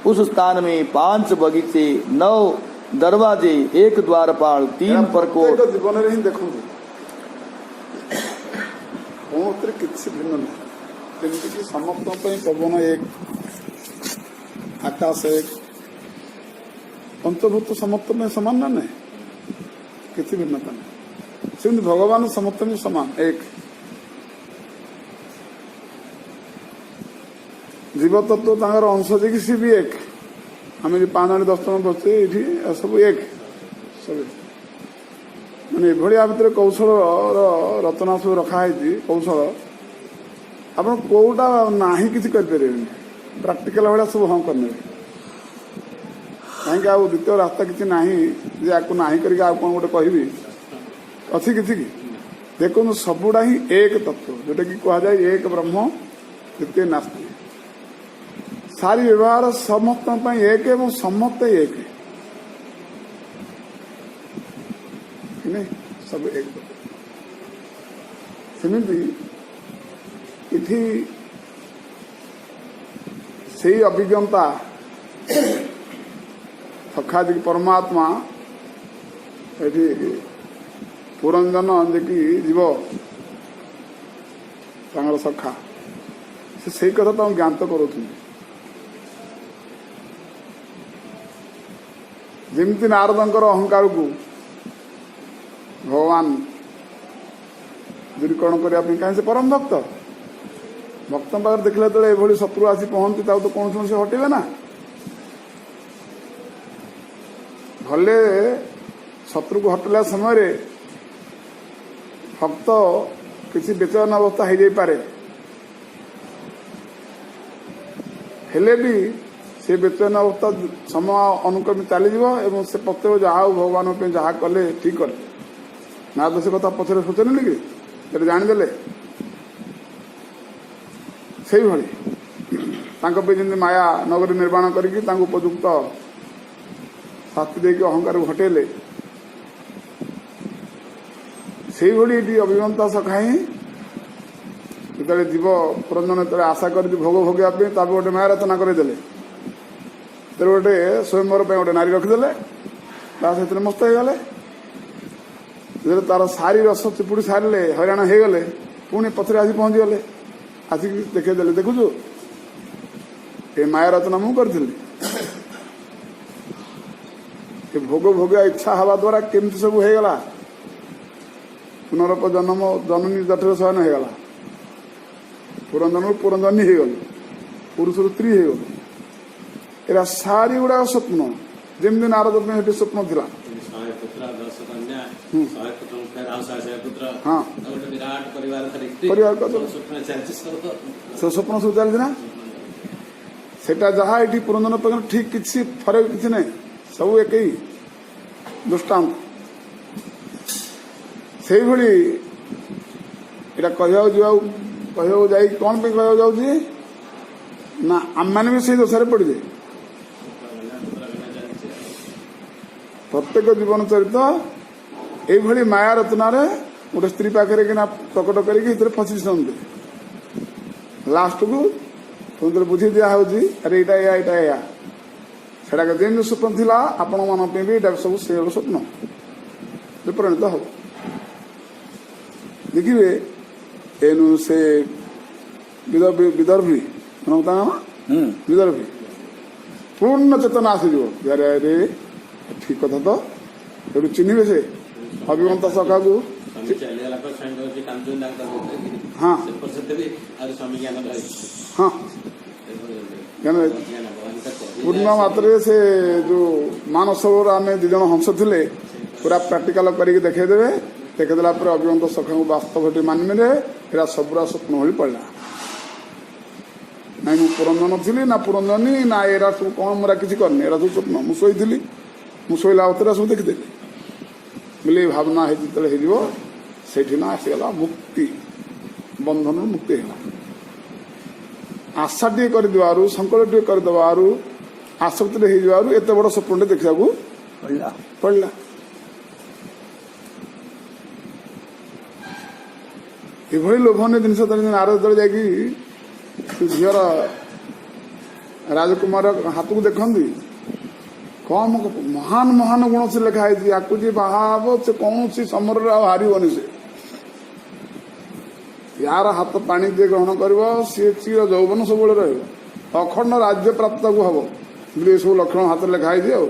उस स्थान में 5 बगीचे, 9 दरवाजे, 1 द्वारपाल, 3 प्रकोष्ठ। जीवन में देखो किसी भिन्न नहीं। समस्त पवन एक, आकाश एक, पंचभूत समस्त में समान ना नहीं, किसी भिन्नता नहीं। सिर्फ भगवान समस्त में समान एक। जीव तत्व तांगर अंश देखी सी भी एक। आम 5 जन 10 जन बचे ये सब एक सब माने एभलिया भितर कौशल रचना सब रखाई कौशल आप कौटा नाही किसी कर प्राक्टिकल भाया सब हाँ करने कहीं आ द्वितीय रास्ता किसी ना जे आपको नाही करके आप कौन गोटे कहबी अच्छी किसी की देखो सबुड़ा ही एक तत्व जोटा कि कह जाए एक ब्रह्म द्वितीय नास्ति। सारी व्यवहार समस्त एक एवं समस्त एक नहीं, सब एक। सेमती इथि से अभिज्ञता सखाजी परमात्मा ये पुरंजन जी जीव सखा से कथा ज्ञात करूँ। ଯେମିତି ନାରଦଙ୍କର ଅହଙ୍କାରକୁ ଭଗବାନ ଦୂରୀକରଣ କରିବା ପାଇଁ କାହିଁ ସେ ପରମ ଭକ୍ତ ଭକ୍ତଙ୍କ ପାଖରେ ଦେଖିଲା ଯେତେବେଳେ ଏଭଳି ଶତ୍ରୁ ଆସି ପହଞ୍ଚି ତାକୁ ତ କୌଣସି ସେ ହଟିବେ ନା। ଭଲେ ଶତ୍ରୁକୁ ହଟିଲା ସମୟରେ ଭକ୍ତ କିଛି ବେଚନ ଅବସ୍ଥା ହେଇଯାଇପାରେ, ହେଲେ ବି ସେ ବେଚନ ଅବସ୍ଥା ସମୟ ଅନୁକ୍ରମେ ଚାଲିଯିବ ଏବଂ ସେ ପ୍ରତ୍ୟେକ ଯାହା ହଉ ଭଗବାନଙ୍କ ପାଇଁ ଯାହା କଲେ ଠିକ୍ କଲେ ନା ଦୋଷ କଥା ପଛରେ ସୋଚନେଲି କି ସେଟା ଜାଣିଦେଲେ। ସେଇଭଳି ତାଙ୍କ ପାଇଁ ଯେମିତି ମାୟା ନଗରୀ ନିର୍ମାଣ କରିକି ତାଙ୍କୁ ଉପଯୁକ୍ତ ଶାସ୍ତି ଦେଇକି ଅହଙ୍କାରକୁ ହଟେଇଲେ, ସେଇଭଳି ଏଠି ଅଭିମନ୍ତା ସଖା ହିଁ ଯେତେବେଳେ ଯିବ ପୁରନ୍ଦର ଯେତେବେଳେ ଆଶା କରିଛି ଭୋଗ ଭୋଗିବା ପାଇଁ ତାକୁ ଗୋଟେ ମାୟା ରଚନା କରିଦେଲେ, ତେଣୁ ଗୋଟେ ସ୍ୱୟଂବର ପାଇଁ ଗୋଟେ ନାରୀ ରଖିଦେଲେ, ତା ସେଥିରେ ମସ୍ତ ହେଇଗଲେ। ଯେତେବେଳେ ତାର ସାରି ରସ ଚିପୁଡ଼ି ସାରିଲେ ହଇରାଣ ହେଇଗଲେ, ପୁଣି ପଛରେ ଆସି ପହଞ୍ଚିଗଲେ, ଆସିକି ଦେଖେଇଦେଲେ ଦେଖୁଛୁ ଏ ମାୟା ରଚନା ମୁଁ କରିଥିଲି। ଏ ଭୋଗ ଭୋଗିବା ଇଚ୍ଛା ହେବା ଦ୍ୱାରା କେମିତି ସବୁ ହେଇଗଲା, ପୁନରୂପ ଜନ୍ମ ଜନନୀ ଜଠର ଶୟନ ହେଇଗଲା, ପୁରନ୍ଦରରୁ ପୁରନ୍ଦନୀ ହେଇଗଲେ, ପୁରୁଷରୁ ସ୍ତ୍ରୀ ହେଇଗଲେ। ଏରା ସାରି ଗୁଡାକ ସ୍ୱପ୍ନ, ଯେମିତି ନାରଦ ପାଇଁ ସେଠି ସ୍ୱପ୍ନ ଥିଲା। ହଁ ସେ ସ୍ୱପ୍ନ ସବୁ ଚାଲିଛି ନା, ସେଟା ଯାହା ଏଠି ପୁରନ୍ଦର ପାଖରେ ଠିକ କିଛି ଫରକ କିଛି ନାହିଁ, ସବୁ ଏକଇ ଦୃଷ୍ଟାନ୍ତ। ସେଇଭଳି ଏଇଟା କହିବାକୁ ଯାଇ କଣ ପାଇଁ କହିବାକୁ ଯାଉଛି ନା ଆମମାନେ ବି ସେଇ ଦୋଷରେ ପଡିଯାଏ। ପ୍ରତ୍ୟେକ ଜୀବନ ଚରିତ এইভাবে মায়া রচনার গোটে স্ত্রী পাখে কিনা প্রকট করি ভিতরে ফসিছন্তি, লাস্টକୁ ପୁଣି ବୁଝି ଦିଆ ହେଉଛି ଆରେ ଏଇଟା ଏଇଆ ଏଇଟା ଏଇଆ, ସେଟା ଯେମିତି ସ୍ୱପ୍ନ ଥିଲା ଆପଣ ମାନଙ୍କ ପାଇଁ ବି ଏଇଟା ସବୁ ସେଇଭଳି ସ୍ୱପ୍ନ ପରିଣତ ହବ। ଦେଖିବେ ଏନୁ ସେ ବିଦର୍ଭୀ ବିଦର୍ଭୀ ପୂର୍ଣ୍ଣ ଚେତନା ଆସିଯିବ, ଆରେ ଆରେ ଠିକ କଥା ତ, ସେଠୁ ଚିହ୍ନିବେ ସେ ଅଭିମନ୍ତ ସଖାକୁ। ହଁ ହଁ ପୂର୍ଣ୍ଣ ମାତ୍ରାରେ ସେ ଯୋଉ ମାନସର ଆମେ 2 ଜଣ ହଂସ ଥିଲେ ପୁରା ପ୍ରାକ୍ଟିକାଲ କରିକି ଦେଖେଇଦେବେ, ଦେଖେଇଦେଲା ପରେ ଅଭିମନ୍ତ ସଖାଙ୍କୁ ବାସ୍ତବ ଏଠି ମାନିବେ, ଏରା ସବୁରା ସ୍ୱପ୍ନ ଭଳି ପଡ଼ିଲା। ନାଇଁ ମୁଁ ପୁରନ୍ଦନ ଥିଲି ନା ପୁରନ୍ଦନୀ ନା ଏରା ସବୁ କଣ ମୁଁ କିଛି କରିନି, ଏରା ସବୁ ସ୍ୱପ୍ନ, ମୁଁ ଶୋଇଥିଲି, ମୁଁ ଶୋଇଲା ଅବସ୍ଥାରେ ସବୁ ଦେଖିଦେଲି ବୋଲି ଭାବନା ଯେତେବେଳେ ହେଇଯିବ ସେଇଠି ନା ଆସିଗଲା ମୁକ୍ତି, ବନ୍ଧନରୁ ମୁକ୍ତି ହେଲା। ଆଶା ଟିକେ କରିଦେବାରୁ, ସଂକଳ୍ପ ଟିକେ କରିଦେବାରୁ, ଆସକ୍ତିରେ ହେଇଯିବାରୁ ଏତେ ବଡ ସ୍ୱପ୍ନଟେ ଦେଖିବାକୁ ପଡ଼ିଲା। ଏଭଳି ଲୋଭନୀୟ ଜିନିଷ ନାରଦ ତଳେ ଯାଇକି ଝିଅର ରାଜକୁମାର ହାତକୁ ଦେଖନ୍ତି, କମ ମହାନ ମହାନ ଗୁଣ ସେ ଲେଖା ହେଇଛି, ଆକୁ ଯିଏ ବାହା ହବ ସେ କୌଣସି ସମରରେ ଆଉ ହାରିବନି, ସେ ୟାର ହାତ ପାଣି ଯିଏ ଗ୍ରହଣ କରିବ ସିଏ ଚିର ଯୌବନ ସବୁବେଳେ ରହିବ, ଅଖଣ୍ଡ ରାଜ୍ୟ ପ୍ରାପ୍ତ ତାକୁ ହବ ବୋଲି ଏସବୁ ଲକ୍ଷଣ ହାତରେ ଲେଖା ହେଇଛି। ଆଉ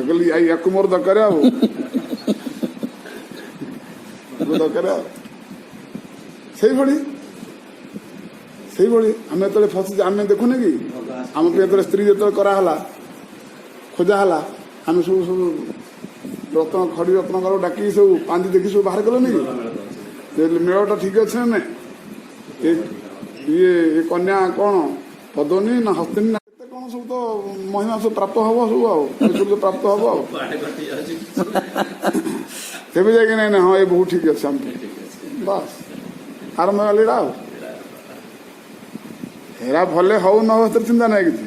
କହିଲି ୟାକୁ ମୋର ଦରକାର, ଆଉ ଦରକାର। ଆଉ ସେଇଭଳି ଆମେ ଯେତେବେଳେ ଫସିଛେ ଆମେ ଦେଖୁନେ କି ଆମ ପାଇଁ ଯେତେବେଳେ ସ୍ତ୍ରୀ ଯେତେବେଳେ କରାହେଲା ଖୋଜା ହେଲା, ଆମେ ସବୁ ରତ୍ନ ଖଡି ରତ୍ନକାର ଡାକିକି ସବୁ ପାଞ୍ଜି ଦେଖି ସବୁ ବାହାର କଲେନି କି ମେଳଟା ଠିକ ଅଛି ନା ନାଇଁ, ଇଏ କନ୍ୟା କଣ ପଦନୀ ନା ହସ୍ତିନୀ ନା କେତେ କଣ ସବୁ ତ ମହିମା ସବୁ ପ୍ରାପ୍ତ ହବ, ସବୁ ଆଉ ସବୁ ପ୍ରାପ୍ତ ହବ। ଆଉ ତେବେ ଯାଇକି ନାଇଁ ନା ହଁ ଏ ବହୁତ ଠିକ ଅଛି ଆମ ବାସ୍ ଆରମ୍ଭ ହେଲା ଏଇଟା। ଆଉ ହେରା ଭଲେ ହଉ ନ ହଉ ସେଥିରେ ଚିନ୍ତା ନାହିଁ କିଛି,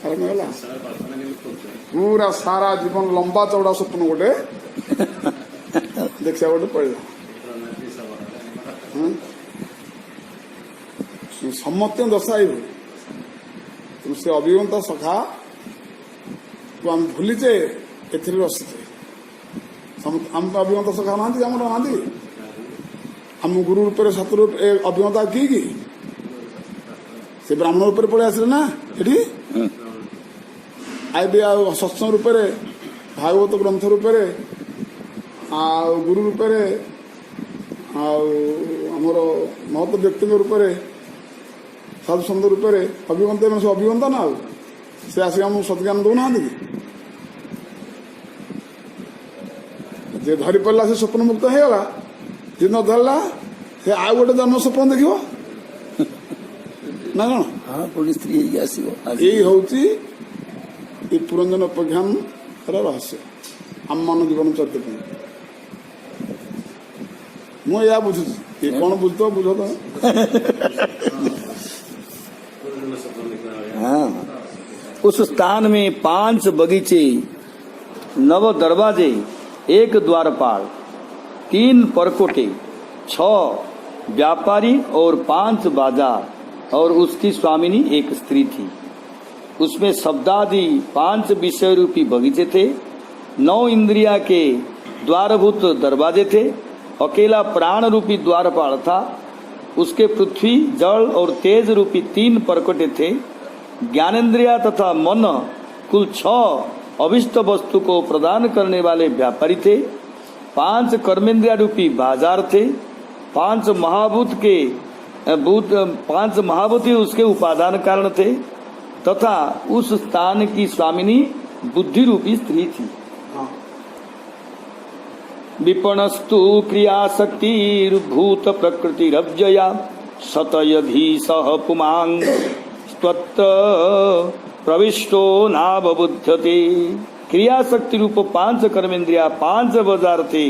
ଆରମ୍ଭ ହେଲା ପୁରା ସାରା ଜୀବନ ଲମ୍ବା ଚଉଡା ସ୍ୱପ୍ନ ଗୋଟେ ଦେଖିବା ଗୋଟେ ପଡିଲା। ସମସ୍ତ ଦଶା ଏଇଭଳି, ସେ ଅଭିମନ୍ତ ସଖା ଆମେ ଭୁଲିଛେ ଏଥିରେ ରସିଛେ। ଆମ ଅଭିମନ୍ତ ସଖା ନାହାନ୍ତି, ଆମର ନାହାନ୍ତି, ଆମ ଗୁରୁ ରୂପରେ ଶତ୍ରୁ ଅଭିମତା କିଏ କି ସେ ବ୍ରାହ୍ମଣ ଉପରେ ପଳେଇ ଆସିଲେ ନା ଏଠି। आदि सत्संग रूप भागवत ग्रंथ रूप गुरु रूप आमर महत व्यक्ति रूप साधु सन्त रूप अभिवंत सब अभिवंत ना से आसिक आमको सत्ज्ञान दौना कि जे धरी पारा से स्वप्न मुक्त होगा जे न धरला से आउ गोटे जन्म स्वप्न देख ना कौन हाँ पुणी स्त्री यही हूँ ये पुरंजन उपाख्यान रहस्य आम मान जीवन चरित्र मुझे बुझुची ये कौन बुझ तो बुझ तो हाँ उस स्थान में 5 बगीचे 9 दरवाजे 1 द्वारपाल 3 परकोटे 6 व्यापारी और 5 बाजार और उसकी स्वामिनी एक स्त्री थी। उसमें शब्दादि 5 विषय रूपी बगीचे थे। 9 इंद्रिया के द्वारभूत दरवाजे थे। अकेला प्राण रूपी द्वारपाल था। उसके पृथ्वी जल और तेज रूपी 3 परकोटे थे। ज्ञानेन्द्रिया तथा मन कुल 6 अभिष्ट वस्तु को प्रदान करने वाले व्यापारी थे। 5 कर्मेंद्रिया रूपी बाजार थे। 5 महाभूत के 5 महाभूति उसके उपादान कारण थे तथा उस स्थान की स्वामिनी बुद्धि रूपी स्त्री थी। विपणस्तु क्रियाशक्तिर्भूत प्रकृतिरव्यया शतयधि सह पुमांग त्वत्र प्रविष्टो नावबुध्यते। क्रियाशक्ति रूप 5 कर्मेंद्रिया 5 बाजार थे।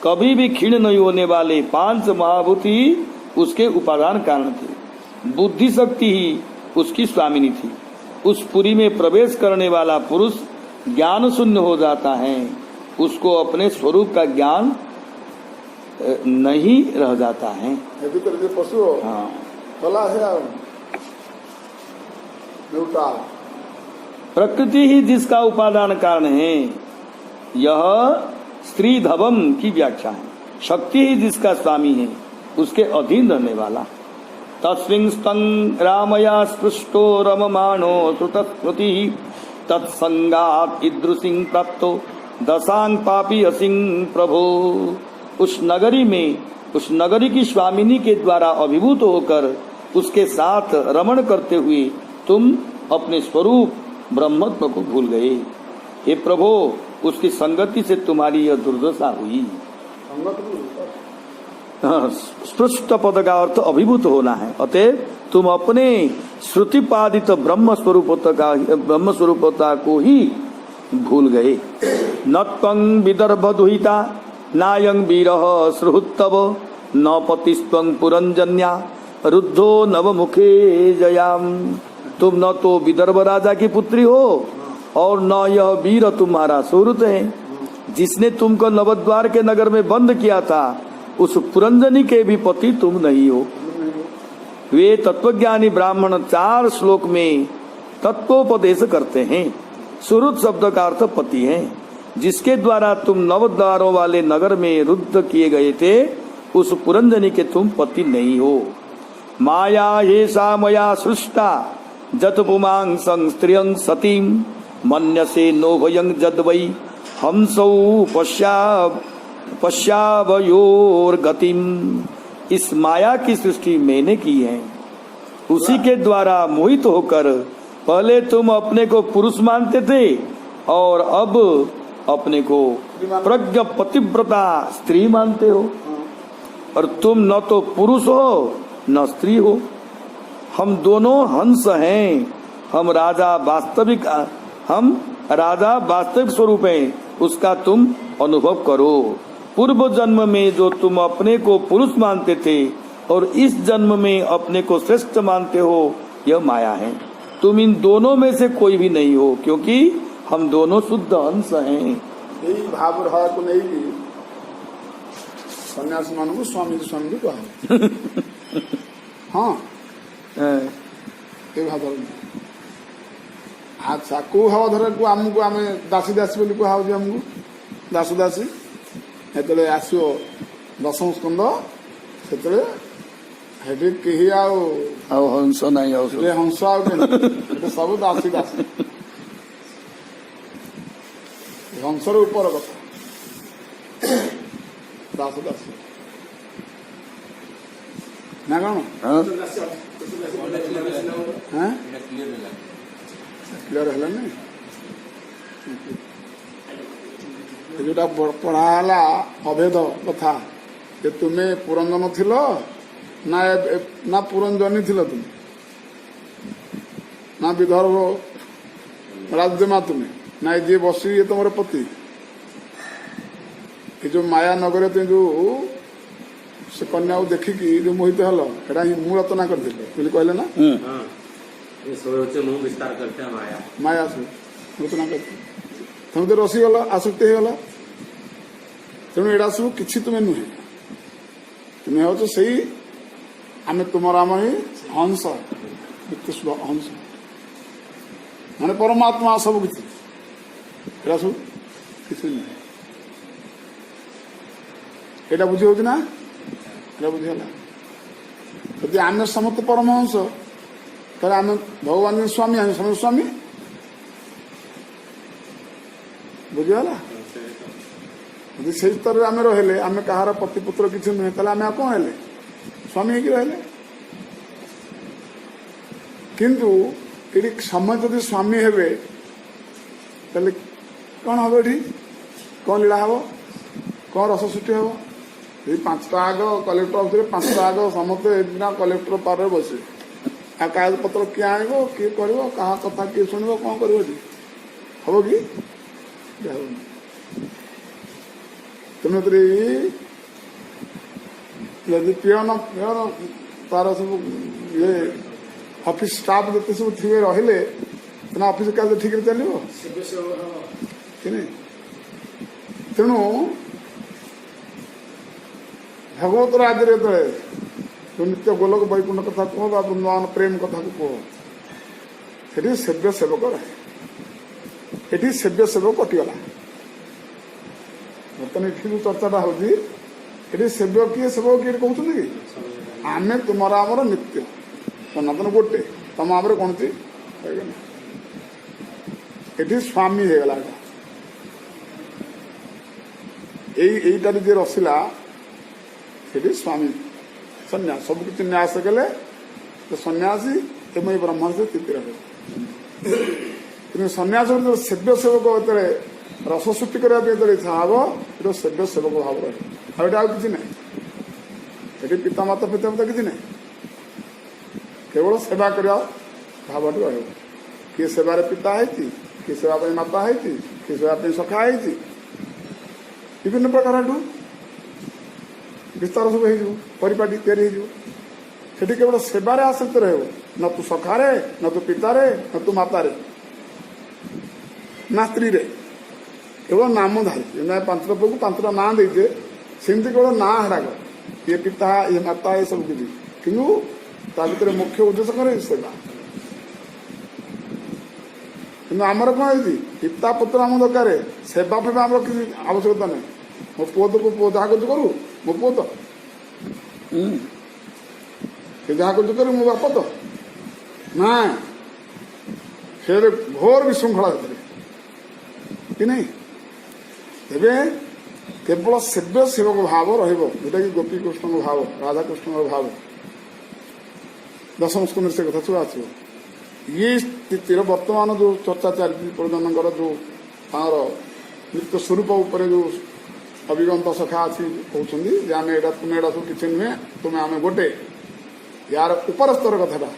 कभी भी क्षीण नहीं होने वाले 5 महाभूति उसके उपादान कारण थे। बुद्धि शक्ति ही उसकी स्वामिनी थी। उस पुरी में प्रवेश करने वाला पुरुष ज्ञान शून्य हो जाता है। उसको अपने स्वरूप का ज्ञान नहीं रह जाता है। पशु हाँ प्रकृति ही जिसका उपादान कारण है। यह स्त्री धवम की व्याख्या है। शक्ति ही जिसका स्वामी है उसके अधीन रहने वाला। तस्मिन् स्तंग रामया स्पृष्टो रममाणो श्रुतस्मृति तत्संगात् ईदृशिं प्राप्तो दशांग पापी असिंग प्रभो। उस नगरी की स्वामिनी के द्वारा अभिभूत होकर उसके साथ रमण करते हुए तुम अपने स्वरूप ब्रह्मत्व को भूल गए। हे प्रभो उसकी संगति से तुम्हारी यह दुर्दशा हुई। स्पृष्ट पद का अर्थ अभिभूत होना है। अतः तुम अपने श्रुतिपादित ब्रह्म स्वरूपता को ही भूल गए। नत्वं विदर्भ दुहिता नायं वीरः श्रुतव न पतिस्त्वं पुरंजन्या रुद्धो नवमुखे जयाम। तुम न तो विदर्भ राजा की पुत्री हो और न यह वीर तुम्हारा सुहृत है जिसने तुमको नवद्वार के नगर में बंद किया था। उस पुरंजनी के भी पति तुम नहीं हो। वे तत्वज्ञानी ब्राह्मण 4 श्लोक में तत्वोपदेश करते हैं। सुहृत शब्द का अर्थ पति है। जिसके द्वारा तुम नवद्वारों वाले नगर में रुद्ध किए गए थे उस पुरंजनी के तुम पति नहीं हो। माया ये सा मया सृष्टा जत पुमांग संग स्त्रियं सतीम मन्यसे नो भयं जद वै हंसौ पश्यावयोर गतिम। इस माया की सृष्टि मैंने की है। उसी के द्वारा मोहित होकर पहले तुम अपने को पुरुष मानते थे और अब अपने को प्रज्ञ पतिव्रता स्त्री मानते हो। और तुम न तो पुरुष हो न स्त्री हो। हम दोनों हंस हैं। हम राजा वास्तविक स्वरूप हैं। उसका तुम अनुभव करो। पूर्व जन्म में जो तुम अपने को पुरुष मानते थे और इस जन्म में अपने को श्रेष्ठ मानते हो यह माया है। तुम इन दोनों में से कोई भी नहीं हो क्योंकि हम दोनों शुद्ध अंश हैं। यही भाव रहा को नहीं भी सन्यासी मान को स्वामी भी कहा। हाँ अच्छा को भाव धर को आमको आम दासी दासी बोली कहा आमको दास दासी हेतले आसो 10म स्कंद सेतले हेडी केही आउ हंस नहीं हंस आउ सब दासी दासी ହଂସର ଉପର କଥା ଦାସ ଦାସ ନା କଣ କ୍ଲିୟର ହେଲାନି ଯୋଉଟା ପଢା ହେଲା ଅଭେଦ କଥା ଯେ ତୁମେ ପୁରଞ୍ଜନ ଥିଲ ନା ପୁରଞ୍ଜନୀ ଥିଲ ତୁମେ ନା ବିଦର୍ଭ ରାଜ୍ୟମା ତୁମେ ନା ଯିଏ ବସି ଇଏ ତମର ପତି ଏ ଯୋଉ ମାୟା ନଗରରେ ତୁମେ ଯୋଉ ସେ କନ୍ୟାକୁ ଦେଖିକି ଯୋଉ ମୋହିତ ହେଲ ସେଟା ହିଁ ମୁଁ ରଚନା କରିଥିଲି ବୋଲି କହିଲେ ନା ମାୟା ରଚନା କରିଥିଲି ତମେ ତ ରସିଗଲ ଆସକ୍ତି ହେଇଗଲ ତେଣୁ ଏଇଟା ସବୁ କିଛି ତୁମେ ନୁହେଁ ତୁମେ ହଉଛ ସେଇ ଆମେ ତୁମର ଆମ ହିଁ ହଂସ ହଂସ ମାନେ ପରମାତ୍ମା ସବୁ କିଛି ଏଇଟା ସବୁ କିଛି ନୁହେଁ ଏଇଟା ବୁଝି ହଉଛି ନା ଏଇଟା ବୁଝିଗଲା ଯଦି ଆମେ ସମସ୍ତେ ପରମହଂସ ତାହେଲେ ଆମେ ଭଗବାନ ସ୍ୱାମୀ ଆମେ ସମସ୍ତେ ସ୍ୱାମୀ ବୁଝିଗଲା ଯଦି ସେଇ ସ୍ତରରେ ଆମେ ରହିଲେ ଆମେ କାହାର ପତିପୁତ୍ର କିଛି ନୁହେଁ ତାହେଲେ ଆମେ ଆଉ କଣ ହେଲେ ସ୍ୱାମୀ ହେଇକି ରହିଲେ କିନ୍ତୁ ଏଠି ସମୟ ଯଦି ସ୍ୱାମୀ ହେବେ ତାହେଲେ କଣ ହବ ଏଠି କଣ ଲୀଳା ହବ କଣ ରସ ସୃଷ୍ଟି ହବ ଏଇ 5ଟା ଆଗ କଲେକ୍ଟର ଅଫିସରେ 5ଟା ଆଗ ସମସ୍ତେ ଏଦିନ କଲେକ୍ଟର ପାରରେ ବସିବେ ଆଉ କାଗଜ ପତ୍ର କିଏ ଆଣିବ କିଏ କରିବ କାହା କଥା କିଏ ଶୁଣିବ କଣ କରିବ ଏଠି ହବ କି ତେଣୁକରି ଯଦି ପିଅନ ତାର ସବୁ ଇଏ ଅଫିସ ଷ୍ଟାଫ ଯେତେ ସବୁ ଥିବେ ରହିଲେ ତେଣୁ ଅଫିସ କାର୍ଯ୍ୟ ଠିକରେ ଚାଲିବ ତେଣୁ ଭଗବତ ରାଜ୍ୟରେ ଯେତେବେଳେ ନିତ୍ୟ ଗୋଲକ ବୈକୁଣ୍ଠ କଥା କୁହ ବା ବୃନ୍ଦାବନ ପ୍ରେମ କଥାକୁ କୁହ ସେଠି ସେବ୍ୟ ସେବକ ରହେ ଏଠି ସେବ୍ୟ ସେବକ କଟିଗଲା ବର୍ତ୍ତମାନ ଏଠି ଯୋଉ ଚର୍ଚ୍ଚାଟା ହଉଛି ଏଠି ସେବ୍ୟ କିଏ ସେବକ କିଏ କହୁଛନ୍ତି କି ଆମେ ତୁମର ଆମର ନିତ୍ୟ ସନାତନ ଗୋଟେ ତମ ଆମର କୌଣସି ଏଠି ସ୍ୱାମୀ ହେଇଗଲା ଏଇଟାରେ ଯିଏ ରସିଲା ସେଠି ସ୍ୱାମୀ ସନ୍ନ୍ୟାସ ସବୁ କିଛି ନ୍ୟାସ କଲେ ସନ୍ନ୍ୟାସୀ ଏବଂ ଏଇ ବ୍ରହ୍ମ ସେ ସ୍ଥିତି ରହିବ କିନ୍ତୁ ସନ୍ନ୍ୟାସ ସେବ୍ୟ ସେବକ ଯେତେବେଳେ ରସ ସୃଷ୍ଟି କରିବା ପାଇଁ ଯେତେବେଳେ ଇଚ୍ଛା ହବ ଏଟା ସେବ୍ୟ ସେବକ ଭାବ ରହିବ ଆଉ ଏଟା ଆଉ କିଛି ନାହିଁ ଏଠି ପିତାମାତା ପିତାମାତା କିଛି ନାହିଁ କେବଳ ସେବା କରିବା ଭାବଟି ରହିବ କିଏ ସେବାରେ ପିତା ହେଇଛି କିଏ ସେବା ପାଇଁ ମାତା ହେଇଛି କିଏ ସେବା ପାଇଁ ସଖା ହେଇଛି ବିଭିନ୍ନ ପ୍ରକାର ଏଠୁ ବିସ୍ତାର ସବୁ ହେଇଯିବ ପରିପାଟି ତିଆରି ହେଇଯିବ ସେଠି କେବଳ ସେବାରେ ଆସକ୍ତ ରହିବ ନା ତୁ ସଖାରେ ନା ତୁ ପିତାରେ ନା ତୁ ମାତାରେ ନା ସ୍ତ୍ରୀରେ କେବଳ ନାମଧାରୀ ନା 5ଟା ପୁଅକୁ 5ଟା ନାଁ ଦେଇଛେ ସେମିତି କେବଳ ନାଁ ହେରାକ ଇଏ ପିତା ଇଏ ମାତା ଏ ସବୁ କିଛି କିନ୍ତୁ ତା ଭିତରେ ମୁଖ୍ୟ ଉଦ୍ଦେଶ୍ୟ କରେ ସେବା କିନ୍ତୁ ଆମର କଣ ହେଇଛି ପିତା ପୁତ୍ର ଆମ ଦରକାର ସେବା ଫେବା ଆମର କିଛି ଆବଶ୍ୟକତା ନାହିଁ ମୋ ପୁଅ ତ ପୁଅ ଯାହା କରୁଛୁ କରୁ ମୋ ପୁଅ ତ ସେ ଯାହା କରୁଛୁ କରୁ ମୋ ବାପ ତ ନା ସେ ଘୋର ବିଶୃଙ୍ଖଳା ଭିତରେ କି ନାହିଁ ଏବେ କେବଳ ସେବ୍ୟ ସେବକ ଭାବ ରହିବ ଯୋଉଟାକି ଗୋପୀ କୃଷ୍ଣଙ୍କ ଭାବ ରାଧାକୃଷ୍ଣଙ୍କ ଭାବ ଦଶମ ସ୍କନ୍ଧରେ ସେ କଥା ସବୁ ଆସିବ ଇଏ ସ୍ଥିତିର ବର୍ତ୍ତମାନ ଯୋଉ ଚର୍ଚ୍ଚା ଚାଲିଛି ପ୍ରଧାନଙ୍କର ଯୋଉ ତାଙ୍କର ନିତ୍ୟ ସ୍ୱରୂପ ଉପରେ ଯୋଉ ଅଭିଗନ୍ତ ସଖା ଅଛି କହୁଛନ୍ତି ଯେ ଆମେ ଏଇଟା ତୁମେ ଏଇଟା ସବୁ କିଛି ନୁହେଁ ତୁମେ ଆମେ ଗୋଟେ ୟାର ଉପରସ୍ତର କଥାଟା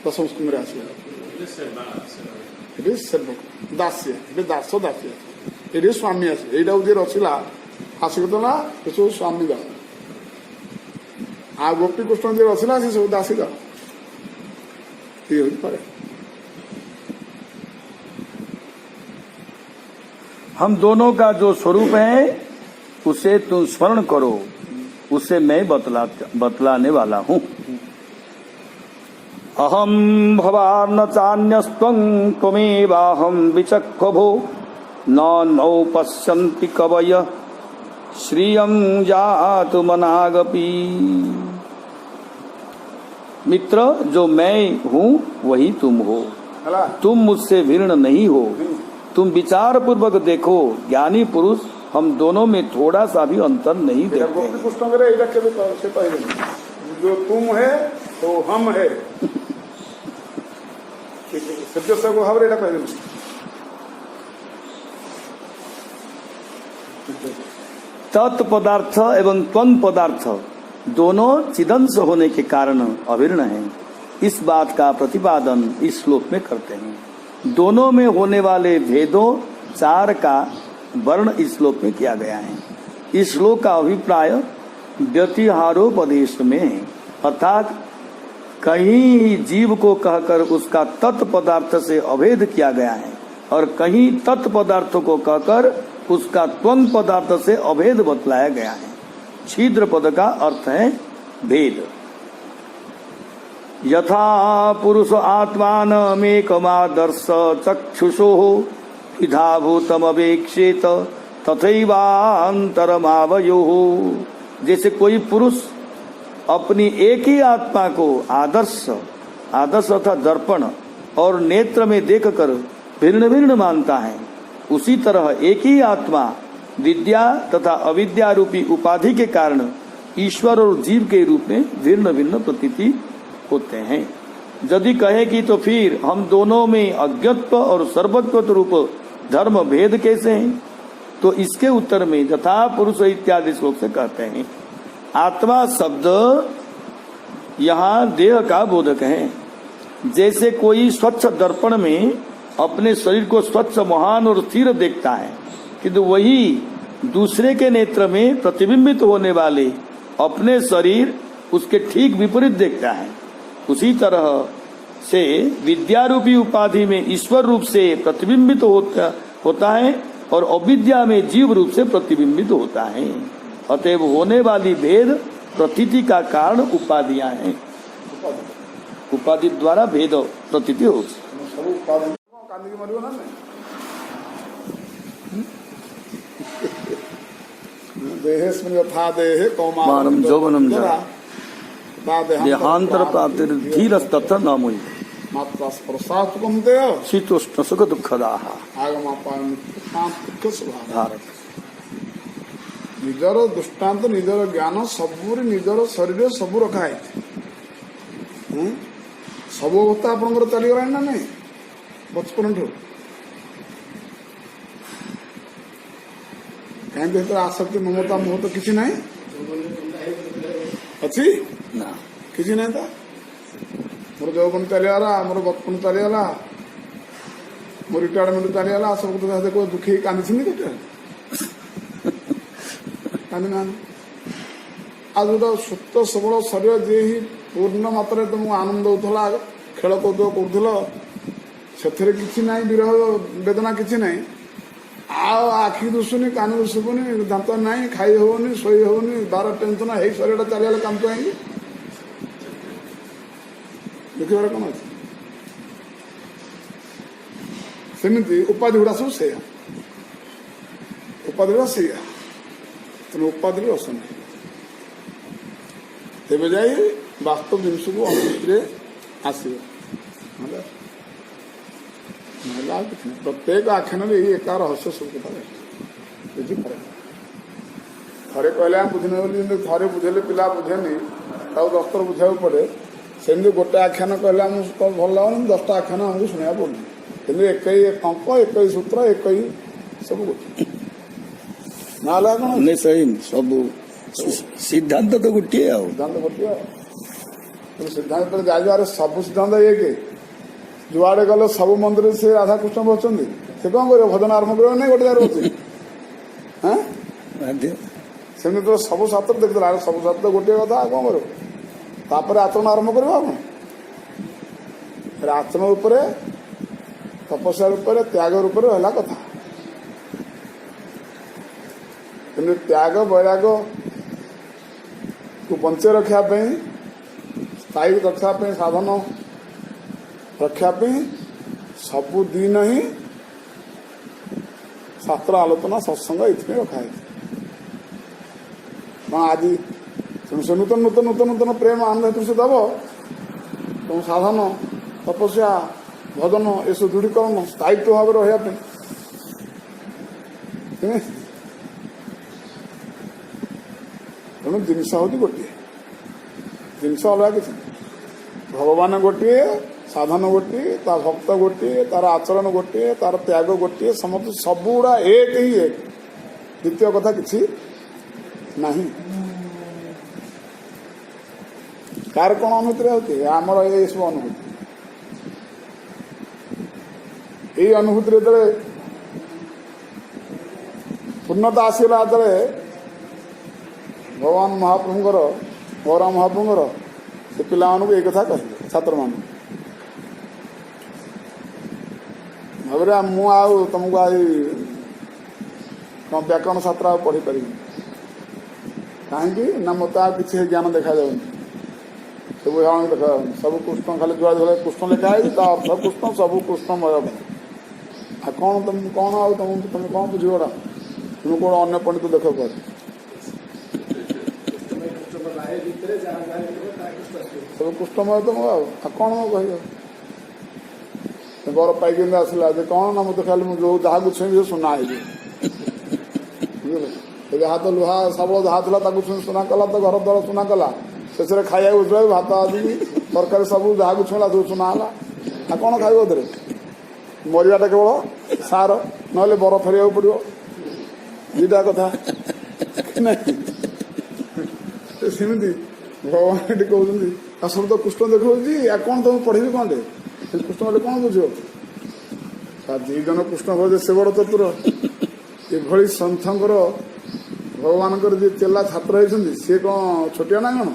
ଦଶମ ସ୍କନ୍ଧରେ ଆସିବ ଏଠି ସେବକ ଦାସ୍ୟ ଏଠି ଦାସ ଦାସ୍ୟ ଏଠି ସ୍ୱାମୀ ଆସେ ଏଇଟାକୁ ଯିଏ ରଚିଲା ଆସିଗଲା ଏସବୁ ସ୍ୱାମୀ ଦାସ ଆଉ ଗୋପୀ କୃଷ୍ଣ ଯିଏ ରଚିଲା ସେ ସବୁ ଦାସୀ ଦାସ ଇଏ ହଉଛି ପରେ हम दोनों का जो स्वरूप है उसे तुम स्मरण करो उसे मैं बतलाने वाला हूँ अहम भवान चान्यस्त्वं त्वमेवाहं विचक्षुभो न नौ पश्यन्ति कवय श्रियं जातुमनागपि मित्र जो मैं हूँ वही तुम हो तुम मुझसे भिन्न नहीं हो तुम विचार पूर्वक देखो, ज्ञानी पुरुष हम दोनों में थोड़ा सा भी अंतर नहीं गोपी देखते। पुस्तक रे एटा केबे से पहिले जो तुम है तो हम है सत्य से को भाव एटा पहिले तत्पदार्थ एवं त्वं पदार्थ दोनों चिदंश होने के कारण अभिन्न हैं। इस बात का प्रतिपादन इस श्लोक में करते हैं। दोनों में होने वाले भेदों 4 का वर्ण इस श्लोक में किया गया है। इस श्लोक का अभिप्राय व्यतिहारोपदेश में है, अर्थात कहीं जीव को कहकर उसका तत्पदार्थ से अभेद किया गया है और कहीं तत्पदार्थों को कहकर उसका त्वं पदार्थ से अभेद बतलाया गया है। छिद्र पद का अर्थ है भेद। यथा पुरुष आत्मानमेकमादर्श चक्षुषो विधाभूतमवेक्षेत तथैवान्तरमावयोः। जैसे कोई पुरुष अपनी एक ही आत्मा को आदर्श अर्थात दर्पण और नेत्र में देखकर भिन्न भिन्न मानता है, उसी तरह एक ही आत्मा विद्या तथा अविद्या रूपी उपाधि के कारण ईश्वर और जीव के रूप में भिन्न भिन्न प्रतीति होते हैं। यदि कहे कि तो फिर हम दोनों में अज्ञत्व और सर्वज्ञत्व रूप धर्म भेद कैसे हैं, तो इसके उत्तर में यथा पुरुष इत्यादि श्लोक से कहते हैं आत्मा शब्द यहाँ देह का बोधक है। जैसे कोई स्वच्छ दर्पण में अपने शरीर को स्वच्छ महान और स्थिर देखता है, किंतु वही दूसरे के नेत्र में प्रतिबिंबित होने वाले अपने शरीर उसके ठीक विपरीत देखता है, उसी तरह से विद्यारूपी उपाधि में ईश्वर रूप से प्रतिबिंबित होता है और अविद्या में जीव रूप से प्रतिबिंबित होता है। अतएव होने वाली भेद प्रतीति का कारण उपाधियां हैं। उपाधि द्वारा भेद प्रतीति होती मानम जौवनम जरा देहांतर प्राप्तिर्धीरस्तत्र न मुञ् मात्रा स्पर्शात्मकं देह शीतोष्ण सुख दुःखदाः भारत निजर दृष्टांत निजर ज्ञान सबूरी निजर शरीर सबू रखा है। सब अवस्था आपंकर चलीगला ना नहीं बचपन ठू कहीं आसक्ति ममता मोह तो किसी नहीं अच्छी ना किसी नहीं था। मोर जौवन चलीगला मोर बचपन चलीगला मोर रिटायरमेंट चलीगला सब कोई दुखी कांदी गोटे आज गोटे सुप्त सबल शरीर जी ही पूर्ण मात्रा तुमको आनंद होता खेल कूद कर किसी ना विरह वेदना किसी ना आखि दुशुनि कान दुशुनि दांत ना खाई हेनी शोई हेनी बार टेंशन है शरीर चलीगला काम तो आएंगे देखिए कौन अच्छे सेमती उपाधि गुड़ा सब से उपाधि गुड़ा से तेना उपाधि रस नहीं तेज जा वास्तव जिनस को अनुभूति आसो प्रत्येक आख्यान में यही एका रहस्य सब कथा बुझीपारे थे कहले बुझने थे बुझेले पिला बुझेनि दस्तर बुझा पड़े सेमती गोटे आख्यान कहले आमको भल लगुनि 10टा आख्यान आमको शुणा पड़े कि एक अंक एक सूत्र एक सब गोटे ना कौन सही सब सिद्धांत तो गोटे सिद्धांत गोटे सिद्धांत जाए सब सिद्धांत एक जुआड़े गले सब मंदिर से राधा कृष्ण बचते से कौन कर भजन आरम्भ कर नहीं गोटे रोचे सेमती तो सब शास्त्र देखते सब शास्त्र गोटे कथा कौन कर आचरण आरम्भ कर आचरण तपस्या त्याग रूप है कथा कि त्याग वैराग को बंचे रखापी स्थायी रखापी साधन रखापी सबुदिन ही शास्त्र आलोचना सत्संग ये रखाई आज तुम नूतन नूतन नूतन नूतन प्रेम आनंद तुम से दब तुम साधन तपस्या भजन ये सब दृढ़ीकरण स्थायित्व भाव रहा ତେଣୁ ଜିନିଷ ହେଉଛି ଗୋଟିଏ, ଜିନିଷ ଅଲଗା କିଛି ନାହିଁ। ଭଗବାନ ଗୋଟିଏ, ସାଧନ ଗୋଟିଏ, ତା ଭକ୍ତ ଗୋଟିଏ, ତାର ଆଚରଣ ଗୋଟିଏ, ତାର ତ୍ୟାଗ ଗୋଟିଏ, ସମସ୍ତେ ସବୁଗୁଡ଼ା ଏକ ହିଁ ଏକ, ଦ୍ୱିତୀୟ କଥା କିଛି ନାହିଁ। କାହାର କ'ଣ ଅନୁଭୂତିରେ ହେଉଛି? ଆମର ଏସବୁ ଅନୁଭୂତି। ଏଇ ଅନୁଭୂତିରେ ଯେତେବେଳେ ପୂର୍ଣ୍ଣତା ଆସିଗଲା, ଯେତେବେଳେ ଭଗବାନ ମହାପ୍ରଭୁଙ୍କର, ଗୌରାଙ୍ଗ ମହାପ୍ରଭୁଙ୍କର ସେ ପିଲାମାନଙ୍କୁ ଏଇ କଥା କହିଲେ, ଛାତ୍ରମାନଙ୍କୁ, ଭାବରେ ମୁଁ ଆଉ ତମକୁ ଆଉ ବ୍ୟାକରଣ ଶାସ୍ତ୍ର ଆଉ ପଢ଼ିପାରିବିନି। କାହିଁକି ନା ମୋତେ ଆଉ କିଛି ଜ୍ଞାନ ଦେଖାଯାଉନି, ସବୁ ଦେଖାଯାଉନି, ସବୁ କୃଷ୍ଣ, ଖାଲି ଯୁଆଡ଼େ ଧରେ କୃଷ୍ଣ ଲେଖା ହେଇଛି, ତା ଅର୍ଥ କୃଷ୍ଣ, ସବୁ କୃଷ୍ଣମୟ। ଆଉ କ'ଣ ଆଉ ତମେ କ'ଣ ବୁଝିବଟା? ତୁମେ କ'ଣ ଅନ୍ୟ ପଣ୍ଡିତ ଦେଖ କୁଆଡ଼େ ସବୁ କୃଷ୍ଣମୟ ତମ। ଆଉ କ'ଣ କହିବ? ବର ପାଇକି ଆସିଲା ଯେ କ'ଣ ନା ମୋତେ ଖାଲି ମୁଁ ଯୋଉ ଯାହାକୁ ଛୁଇଁବି ସୁନା ହେଇଯିବ, ବୁଝିଲେ? ଏବେ ହାତ ଲୁହା ଶାବଳ ଯାହା ଥିଲା ତାକୁ ସୁନା କଲା, ତ ଘର ଦ୍ୱାର ସୁନା କଲା, ଶେଷରେ ଖାଇବାକୁ ଉଠିଲା ଭାତ ଆଦି ତରକାରୀ ସବୁ ଯାହାକୁ ଛୁଇଁଲା ସବୁ ସୁନା ହେଲା। ଆଉ କ'ଣ ଖାଇବ ଏଥିରେ? ମରିବାଟା କେବଳ ସାର, ନହେଲେ ବର ଫେରିବାକୁ ପଡ଼ିବ। ଦିଟା କଥା ନାହିଁ। ସେମିତି ଭଗବାନ ଏଠି କହୁଛନ୍ତି, ଆଉ ସବୁ ତ କୃଷ୍ଣ ଦେଖାଉଛି, ଆଉ କ'ଣ ତମେ ପଢ଼ିବି କ'ଣଟେ? କୃଷ୍ଣ ହେଲେ କ'ଣ ବୁଝିବ? ଦି ଜଣ କୃଷ୍ଣ ଭଜେ ସେ ବଡ଼ ଚତୁର। ଏଭଳି ସନ୍ଥଙ୍କର, ଭଗବାନଙ୍କର ଯିଏ ଚେଲା ଛାତ୍ର ହେଇଛନ୍ତି, ସିଏ କ'ଣ ଛୋଟିଆ ନା କ'ଣ?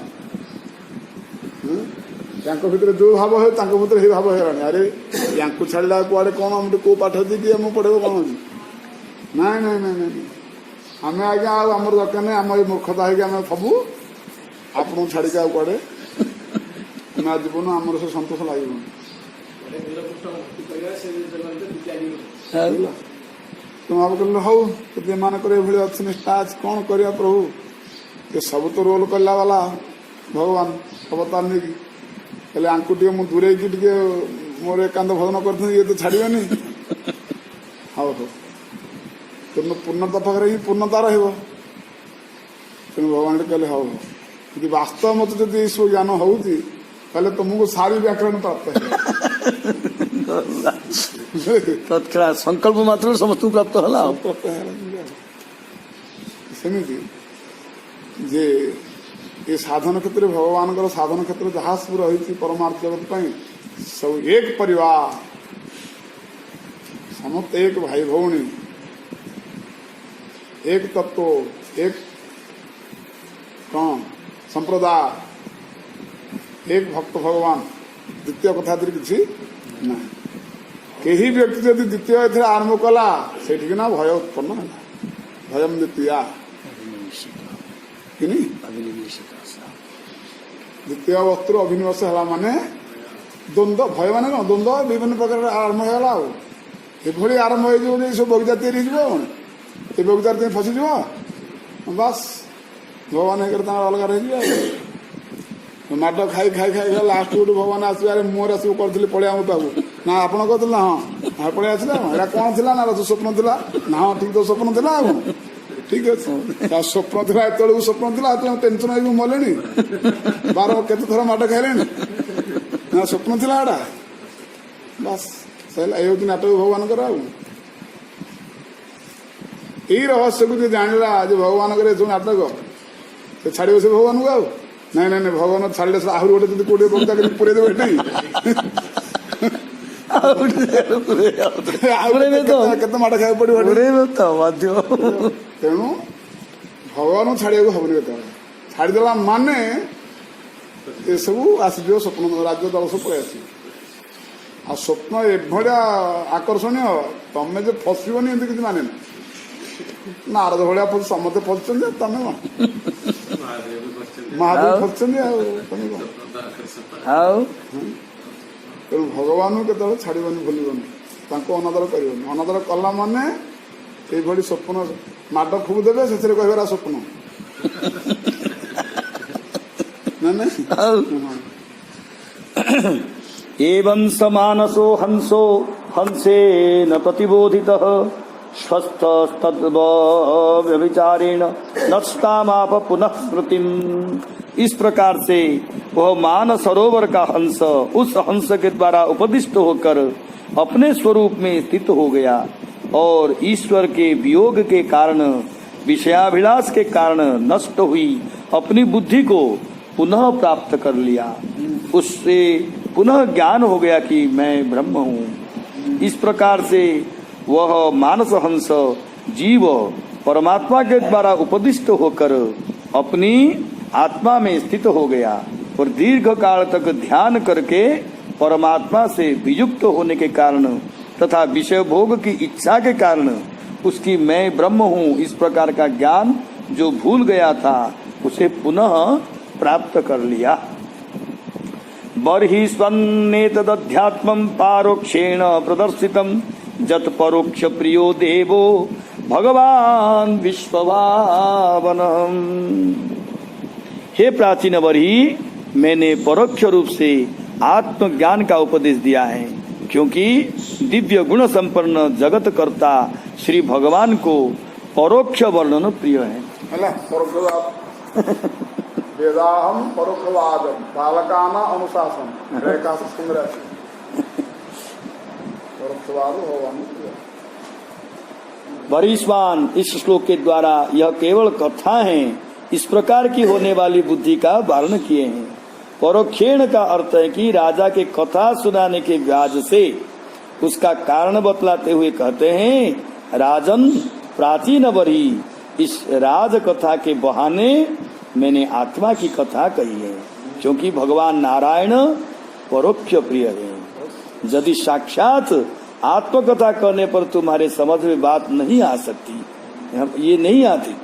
ତାଙ୍କ ଭିତରେ ଯୋଉ ଭାବ ହୁଏ ତାଙ୍କ ଭିତରେ ସେଇ ଭାବ ହେଇଗଲାଣି। ଆରେ ୟାଙ୍କୁ ଛାଡ଼ିଲା କୁଆଡ଼େ କ'ଣ ଆମେ କୋଉ ପାଠ ଦେଇକି ଆମକୁ ପଢ଼େଇବ କ'ଣ ଅଛି? ନାଇଁ ନାଇଁ ନାଇଁ ନାଇଁ, ଆମେ ଆଜ୍ଞା ଆଉ ଆମର ଦରକାର ନାହିଁ, ଆମ ଏଇ ମୂର୍ଖତା ହେଇକି ଆମେ ସବୁ ଆପଣଙ୍କୁ ଛାଡ଼ିକି ଆଉ କୁଆଡ଼େ ଆମେ ଯିବୁନୁ, ଆମର ସେ ସନ୍ତୋଷ ଲାଗିବନି। ତୁମ ଭାବ କହିଲେ ହଉ, ଯଦି ଏମାନଙ୍କର ଏଭଳି ଅଛି ନିଷ୍ଠା ଅଛି, କ'ଣ କରିବା ପ୍ରଭୁ? ଏ ସବୁ ତ ରୋଲ କଲା ବାଲା ଭଗବାନ ଅବତାର ନେଇକି, ହେଲେ ଆଙ୍କୁ ଟିକେ ମୁଁ ଦୂରେଇକି ଟିକେ ମୋର ଏକାନ୍ତ ଭଜନ କରିଥିଲି, ଇଏ ତ ଛାଡ଼ିବେନି। ହଉ ହଉ, ତେଣୁ ପୂର୍ଣ୍ଣତା ପାଖରେ ହିଁ ପୂର୍ଣ୍ଣତା ରହିବ। ତେଣୁ ଭଗବାନ କହିଲେ ହଉ ହଉ, ଯଦି ବାସ୍ତବ ମତେ ଯଦି ଏଇସବୁ ଜ୍ଞାନ ହଉଛି, ତାହେଲେ ତୁମକୁ ସାରି ବ୍ୟାକରଣ ପ୍ରାପ୍ତ ହେବ। ତତ୍କ୍ଷଣାତ୍ ସଂକଳ୍ପ ମାତ୍ର ସମସ୍ତଙ୍କୁ ପ୍ରାପ୍ତ ହେଲା। ସେମିତି ଯେ ଏ ସାଧନ କ୍ଷେତ୍ରରେ, ଭଗବାନଙ୍କର ସାଧନ କ୍ଷେତ୍ରରେ ଯାହା ସବୁ ରହିଛି ପରମାର୍ଥ ଜଗତ ପାଇଁ, ସବୁ ଏକ ପରିବାର, ସମସ୍ତେ ଏକ ଭାଇ ଭଉଣୀ, ଏକ ତତ୍ତ୍ୱ, ଏକ କ'ଣ ସମ୍ପ୍ରଦାୟ, ଏକ ଭକ୍ତ ଭଗବାନ, ଦ୍ୱିତୀୟ କଥା ଏଥିରେ କିଛି ନାହିଁ। କେହି ବ୍ୟକ୍ତି ଯଦି ଦ୍ୱିତୀୟ ଏଥିରେ ଆରମ୍ଭ କଲା, ସେଇଠିକି ନା ଭୟ ଉତ୍ପନ୍ନ ହେଲା। ଭୟମ୍ ଦ୍ୱିତୀୟା କିନି, ଦ୍ୱିତୀୟ ବସ୍ତୁର ଅଭିନିବେଶ ହେଲା ମାନେ ଦ୍ୱନ୍ଦ୍ୱ। ଭୟ ମାନେ କ'ଣ? ଦ୍ୱନ୍ଦ୍ୱ ବିଭିନ୍ନ ପ୍ରକାର ଆରମ୍ଭ ହେଇଗଲା। ଆଉ ଏଭଳି ଆରମ୍ଭ ହେଇଯିବ ଯେ ସବୁ ବଗିଚା ତିଆରି ହେଇଯିବ, ଏ ବଗିଚାରେ ତୁମେ ଫସିଯିବ, ବାସ୍ ଭଗବାନ ହେଇକରି ତାଙ୍କର ଅଲଗା ରହିଯିବେ। ଆଉ ମାଡ଼ ଖାଇ ଖାଇ ଖାଇ ଲାଷ୍ଟ ଗୋଟେ ଭଗବାନ ଆସିବେ, ଆରେ ମୁହଁରେ ଆସିବ କରିଥିଲି ପଳେଇ ଆମ ପାଖକୁ, ନା ଆପଣ କରିଥିଲେ? ହଁ ପଳେଇ ଆସିଲା। ଏଇଟା କ'ଣ ଥିଲା? ନା ସ୍ୱପ୍ନ ଥିଲା? ନା ହଁ ଠିକ ତ ସ୍ୱପ୍ନ ଥିଲା। ଆଉ ଠିକ ଅଛି, ସ୍ୱପ୍ନ ଥିଲା, ଏତେବେଳକୁ ସ୍ୱପ୍ନ ଥିଲା, ଟେନସନ ହେଇକି ମଲେଣି, କେତେ ଥର ମାଡ଼ ଖାଇଲେଣି, ନା ସ୍ୱପ୍ନ ଥିଲା ଏଟା? ବାସ୍ ସରିଲା। ଏଇ ହେଉଛି ନାଟକ ଭଗବାନଙ୍କର। ଆଉ ଏଇ ରହସ୍ୟକୁ ଯିଏ ଜାଣିଲା ଯେ ଭଗବାନଙ୍କର ଏସବୁ ନାଟକ, ସେ ଛାଡ଼ିବ ସେ ଭଗବାନଙ୍କୁ? ଆଉ ନାଇଁ ନାଇଁ ନାଇଁ, ଭଗବାନ ଛାଡ଼ିଲେ ଆହୁରି ଗୋଟେ ଯଦି କୋଉଠି ବଗିଚା କରି ପୁରେଇ ଦେବେ, ଏଠି କେତେ ମାଡ଼ ଖାଇବାକୁ ପଡିବ। ତେଣୁ ଭଗବାନଙ୍କୁ ଛାଡ଼ିବାକୁ ହବନି। କେତେବେଳେ ଛାଡ଼ିଦେଲା ମାନେ ଏସବୁ ଆସିଯିବ, ସ୍ୱପ୍ନ ରାଜ୍ୟ ଦଳ ସବୁ ପଳେଇ ଆସିବ। ଆଉ ସ୍ୱପ୍ନ ଏଭଳିଆ ଆକର୍ଷଣୀୟ, ତମେ ଯେ ଫସିବନି ଏମିତି କିଛି ମାନେ ନାହିଁ। ନାରଦ ଭଳିଆ ସମସ୍ତେ ଫସିଛନ୍ତି, ତମେ କ'ଣ ମହାଦେବ ଫସିଛନ୍ତି? ଆଉ ତମେ କ'ଣ? ଆଉ ତେଣୁ ଭଗବାନଙ୍କୁ କେତେବେଳେ ଛାଡ଼ିବନି, ଭୁଲିବନି, ତାଙ୍କୁ ଅନାଦର କରିବନି। ଅନାଦର କଲା ମାନେ ଏଇଭଳି ସ୍ୱପ୍ନ ମାଡ଼ ଖୁବ ଦେବେ, ସେଥିରେ କହିବାର ସ୍ୱପ୍ନ एवं समानसो हंसो हंसेन प्रतिबोधितः स्वस्थस्तद्व्यभिचारेण नष्टामाप पुनः स्मृतिम। इस प्रकार से वह मान सरोवर का हंस उस हंस के द्वारा उपदिष्ट होकर अपने स्वरूप में स्थित हो गया और ईश्वर के वियोग के कारण, विषयाभिलाष के कारण नष्ट हुई अपनी बुद्धि को पुनः प्राप्त कर लिया। उससे पुनः ज्ञान हो गया कि मैं ब्रह्म हूँ। इस प्रकार से वह मानस हंस जीव परमात्मा के द्वारा उपदिष्ट होकर अपनी आत्मा में स्थित हो गया और दीर्घ काल तक ध्यान करके परमात्मा से वियुक्त होने के कारण तथा विषय भोग की इच्छा के कारण उसकी मैं ब्रह्म हूँ इस प्रकार का ज्ञान जो भूल गया था उसे पुनः प्राप्त कर लिया। बर्हि स्वन्नेतदध्यात्मं पारोक्षेण प्रदर्शितम् जत परोक्ष प्रियो देवो भगवान विश्वभावनम। हे प्राचीन बर्हि, मैंने परोक्ष रूप से आत्मज्ञान का उपदेश दिया है, क्योंकि दिव्य गुण संपन्न जगत कर्ता श्री भगवान को परोक्ष वर्णन प्रिय है। वेदाहम परोक्षवादम बालकाना अनुशासन रेखा सुंदर वरिष्वान। इस श्लोक के द्वारा यह केवल कथा है, इस प्रकार की होने वाली बुद्धि का वारण किए हैं। परोक्षेण का अर्थ है कि राजा के कथा सुनाने के व्याज से उसका कारण बतलाते हुए कहते हैं, राजन प्राचीन बर्हि, इस राज कथा के बहाने मैंने आत्मा की कथा कही है, क्योंकि भगवान नारायण परोक्ष प्रिय है। यदि साक्षात आत्मकथा करने पर तुम्हारे समझ में बात नहीं आ सकती, ये नहीं आती।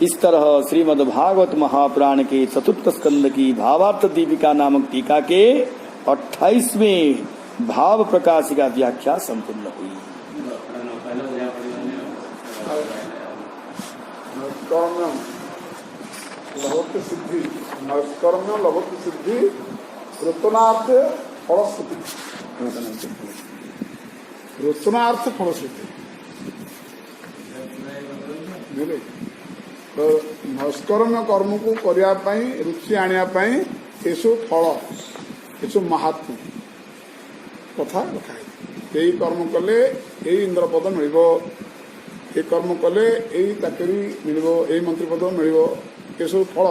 इस तरह श्रीमद् भागवत महापुराण के चतुर्थ स्कंद की भावार्थ दीपिका नामक टीका के 28वें भाव प्रकाशिका व्याख्या संपूर्ण हुई। लभते सिद्धि, नष्कर्म लभते सिद्धि, ऋतुनार्थ फलश्रुति। ऋतुनार्थ फलश्रुति तो नष्कर्म कर्म को करने पाई, रुचि आनिया पाई, एसु फल, एसु महात्म कथा रखा है। यही कर्म कले यही इंद्रपद मिलिबो, ये कर्म कले यही चाकरी मिलिबो, यही मंत्री पद मिलिबो, एसु फल।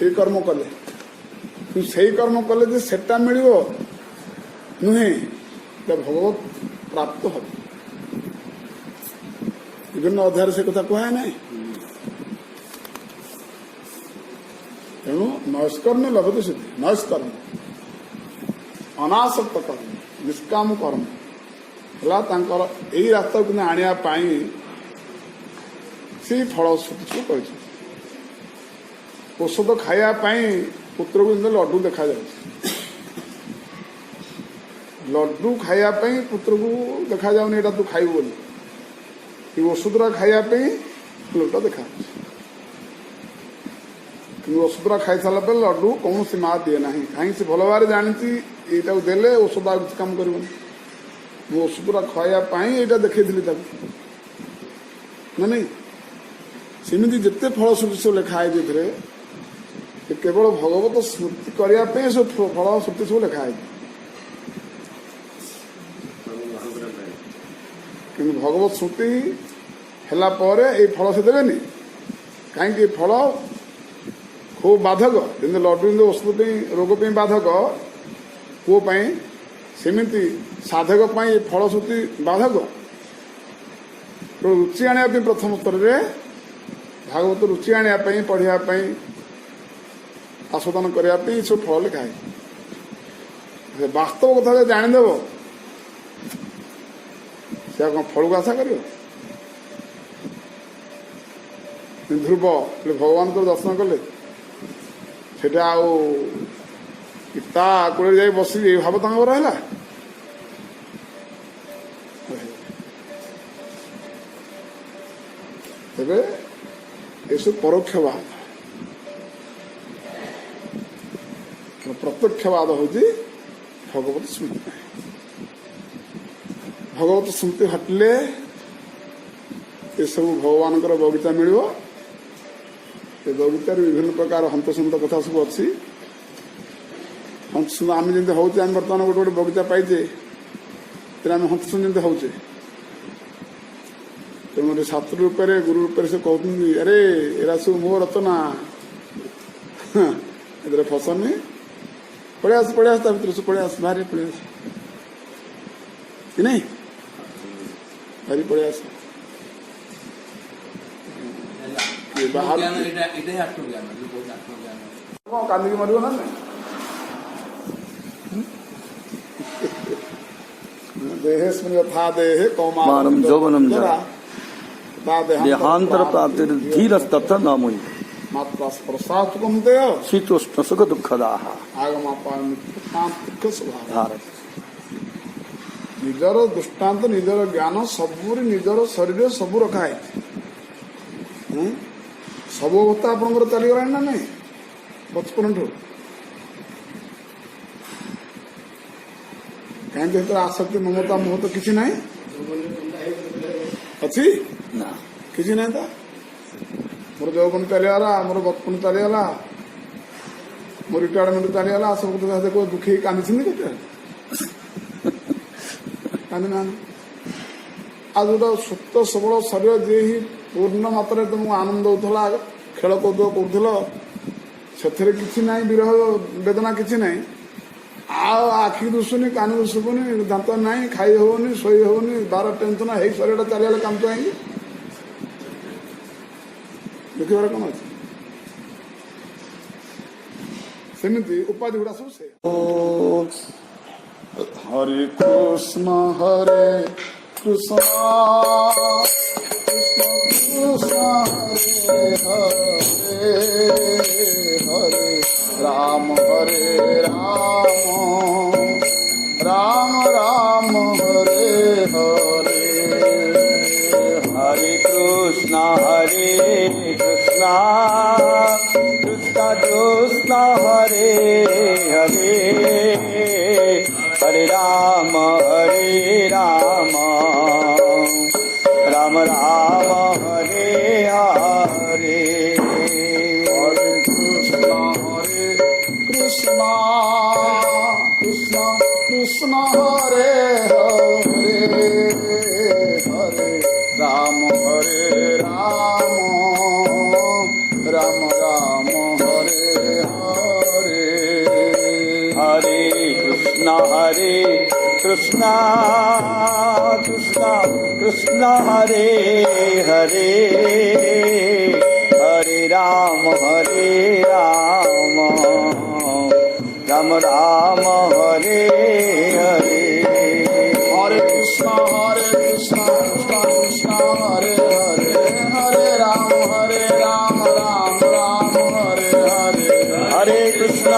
ये कर्म कले से कर्म कले जे सेटा मिलिबो नुहे, भगवत प्राप्त हो। विभिन्न अध्याय से कथा कहा ना। तेणु नष्कर्म लभते सिद्धि, नष्कर्म अनासक्त कर्म, निष्काम कर्म है यही रास्ता को आनिया से फल श्रुति से औषध खाया पुत्र को लड्डू देखा जाए, लड्डू खाया पुत्र को देखा जाऊनी एटा तू खाइबु बोली, औषधरा खाया लोटा देखा, औषधरा खाई सारा पे लड्डू कौन सी माँ दिए ना, कहीं से भल भाव जानी यहाँ देले औषध आ किसी काम कर औषधरा खाया यहाँ देखी ना नहीं। सेमती जिते फल श्रुति सब लिखा है केवल भगवत स्मृति करने सब फल श्रुति सब लिखा है, कि भगवत श्रुति है फल से देवे कहीं फल खूब बाधक, जमी लड्डू औषध रोग बाधक पुओ सेमती साधक फल श्रुति बाधक। रुचि आने प्रथम स्तर में भागवत रुचि आने पढ़ापी आस्वादन करने सब फल लिखा है। वास्तव कथा जाणीदेव से कौन फल को आशा कर ध्रुव भगवान को दर्शन कले से कूल जा बस भाव तर है। तेरे ये परोक्षवाद, प्रत्यक्षवाद हूँ भगवत स्मृति। भगवत स्मृति हटिले ये सब भगवान बगीचा मिल बगीचार विभिन्न प्रकार हंतसंत कथा सब अच्छी हंतसुंद आम जमी हूँ आम बर्तमान गोटे गोटे बगीचा पाइचे आम हंतसुंद जमी हूचे तेणु शास्त्र रूप गुरु रूप से कहते अरे एरा सब मो रचना ए फसनी पड़े आस भर से पड़े आस बाहर पड़े आस कि नहीं बाहरी पड़े आस बाहर कांदी मर ना देहेस्मिन् यथा देहे कौमारं यौवनं जरा देहांतर देहांतर प्राप्तिर्धीरस्तत्र न मुञ्च मात्रा स्पर्शात् कौन्तेय शीतोष्ण सुख दुःखदाः आगमापान दुख स्वभाव भारत निजर दृष्टांत निजर ज्ञान सबुरी निजर शरीर सब रखा है सब अवस्था आपंकर चलीगला ना नहीं बचपन ठू कहीं आसक्ति ममता मोह तो किसी ना अच्छी ना किसी ना था मोर जौवन चलीगला मोर बचपन चलीगला मोर रिटायरमेंट चलीगला सब कोई दुखी कांदी केते कांदी ना आज गोटे सुप्त सबल शरीर जी ही पूर्ण मात्रा तुमको आनंद होता खेल कौद कर किसी ना विरह वेदना किसी ना आखि दुसुनी कान दुसुनी दांत ना खाई हेनी शोई हेनी बार टेंशन है शरीर चलिए काम तो आएंगे देखिए कौन अच्छे सेमती उपाधि गुड़ा सब से हरे कृष्ण हरे कृष्ण कृष्ण कृष्ण हरे हरे राम राम राम हरे हरे हरे कृष्ण कृष्ण कृष्ण हरे हरे हरे राम राम राम हरे हरे हरे कृष्ण कृष्ण कृष्ण हरे हरे हरे राम राम हरे हरे हरे कृष्ण कृष्ण कृष्ण हरे हरे हरे राम राम हरे हरे हरे कृष्ण कृष्ण कृष्ण हरे हरे हरे राम राम हरे हरे हरे कृष्ण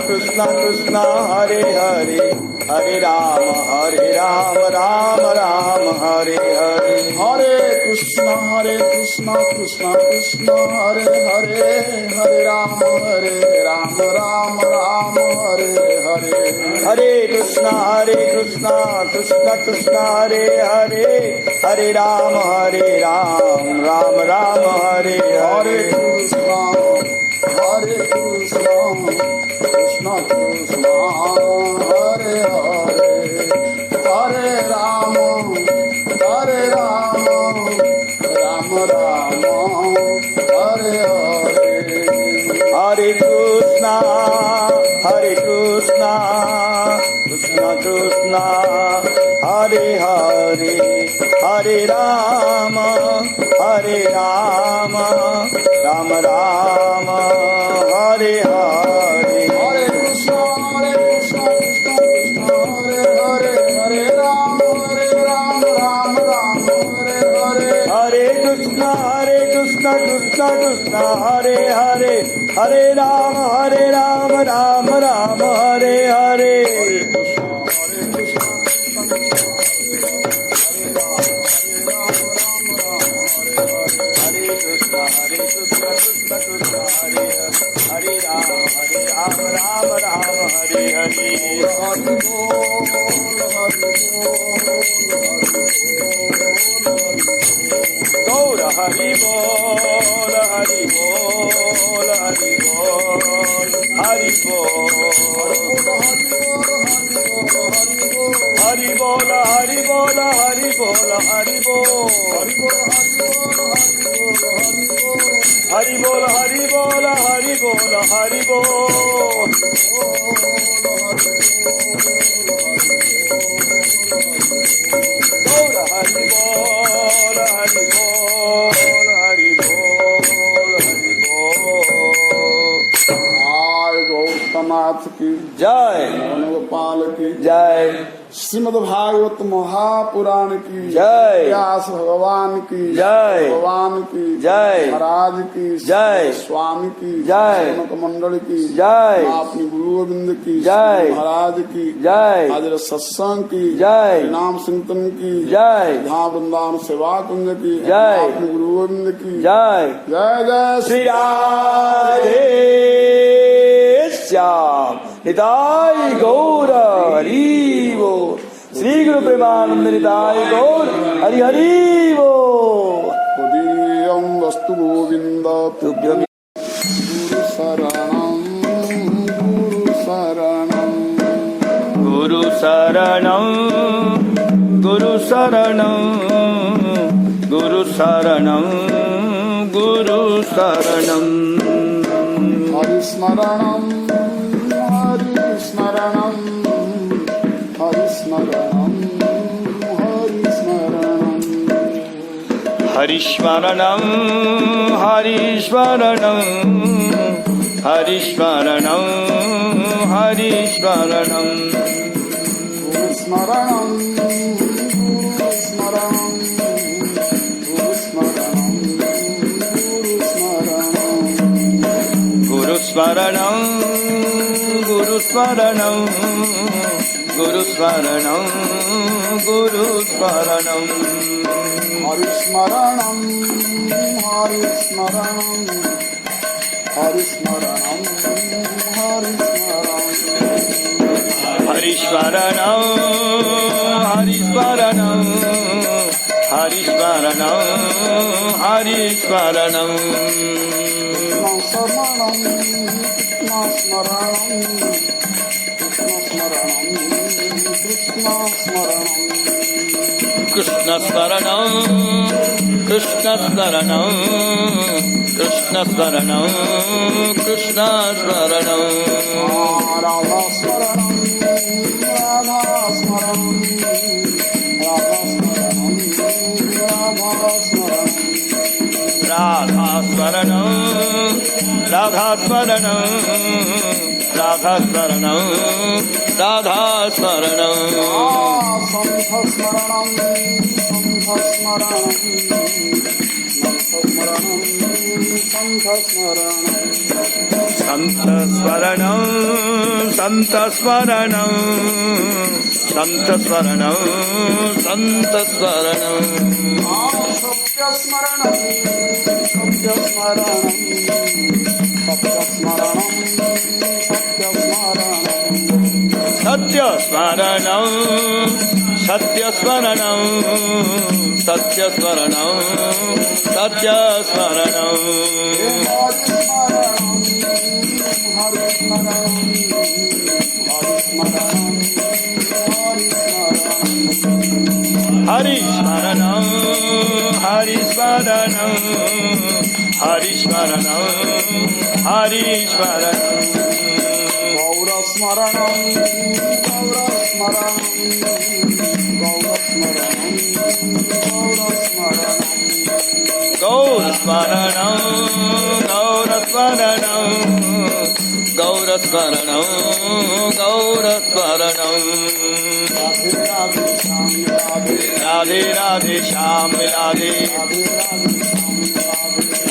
कृष्ण कृष्ण हरे हरे हरे राम राम हरे हरे हरे कृष्ण कृष्ण कृष्ण हरे हरे हरे राम राम हरे हरे हरे कृष्ण कृष्ण कृष्ण हरे हरे हरे राम राम हरे हरे हरे कृष्ण कृष्ण कृष्ण हरे हरे हरे राम राम हरे हरे हरे कृष्ण कृष्ण कृष्ण हरे हरे हरे राम राम हरे हरे हरे कृष्ण कृष्ण कृष्ण हरे हरे हरे राम राम हरे हरे हरे कृष्ण कृष्ण कृष्ण हरे हरे हरे राम राम हरे हरे हरि बोल हरि बोल बोल हरि बोल हरि बोल हरि बोल हरि बोल हरि बोल हरि बोल हरि बोल हरि बोल हरि बोल बोल हरि बोल हरि बोल हरि बोल हरि बोल। आय गौतमनाथ की जय गोपाल की जय श्रीमद् भागवत महापुराण की जय व्यास भगवान की जय भगवान की जय महाराज की जय स्वामी की जय शौनक मंडल की जय अपनी गुरु गोविंद की जय महाराज की जय आज सत्संग की जय नाम चिंतन की जय धाम वृंदावन सेवा कुंज की जय अपने गुरु गोविंद की जय जय जय श्री राधे श्याम निताय गौर हरि बोल श्री गुरु प्रेमानंद निताय गौर हरि हरि बोल उदीयं वस्तु गोविंद तुभ्यं गुरु शरणं गुरु शरणं गुरु शरणं गुरु शरणं गुरु शरणं हरिस्मरणं हरिस्मरणं हरिस्मरणं हरिस्मरणं हरिस्मरणं हरिस्मरणं हरिस्मरणं हरिस्मरणं गुरुस्मरणं गुरुस्मरणं गुरुस्मरणं गुरुस्मरणं गुरुस्मरणं गुरुस्मरणं गुरुस्मरणं हरिस्मरणं हरिस्मरणं हरिस्मरणं हरिस्मरणं हरिस्मरणं हरिस्मरणं हरिस्मरणं कृष्णस्मरणं कृष्णस्मरणं कृष्णस्मरणं कृष्णस्मरणं कृष्णस्मरणं राधास्मरणं राधास्मरणं राधास्मरणं राधास्मरणं राधास्मरणं राधास्मरणं संघस्मरणं संघस्मरणं संतस्मरणं संतस्मरणं संतस्मरणं सत्यस्मरणं सत्यस्मरणं सत्यस्मरणं सत्यस्मरणं सत्यस्मरणं सत्यस्मरणं हरिस्मरणं हरिस्मरणं हरिस्मरणं हरिस्मरणं गौरस्मरणं गौरस्मरणं गौरस्मरणं गौरस्मरणं गौरस्मरणं राधे राधे श्याम राधे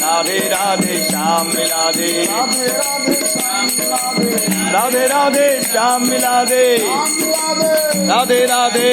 राधे राधे श्याम राधे राधे राधे श्याम राधे राधे राधे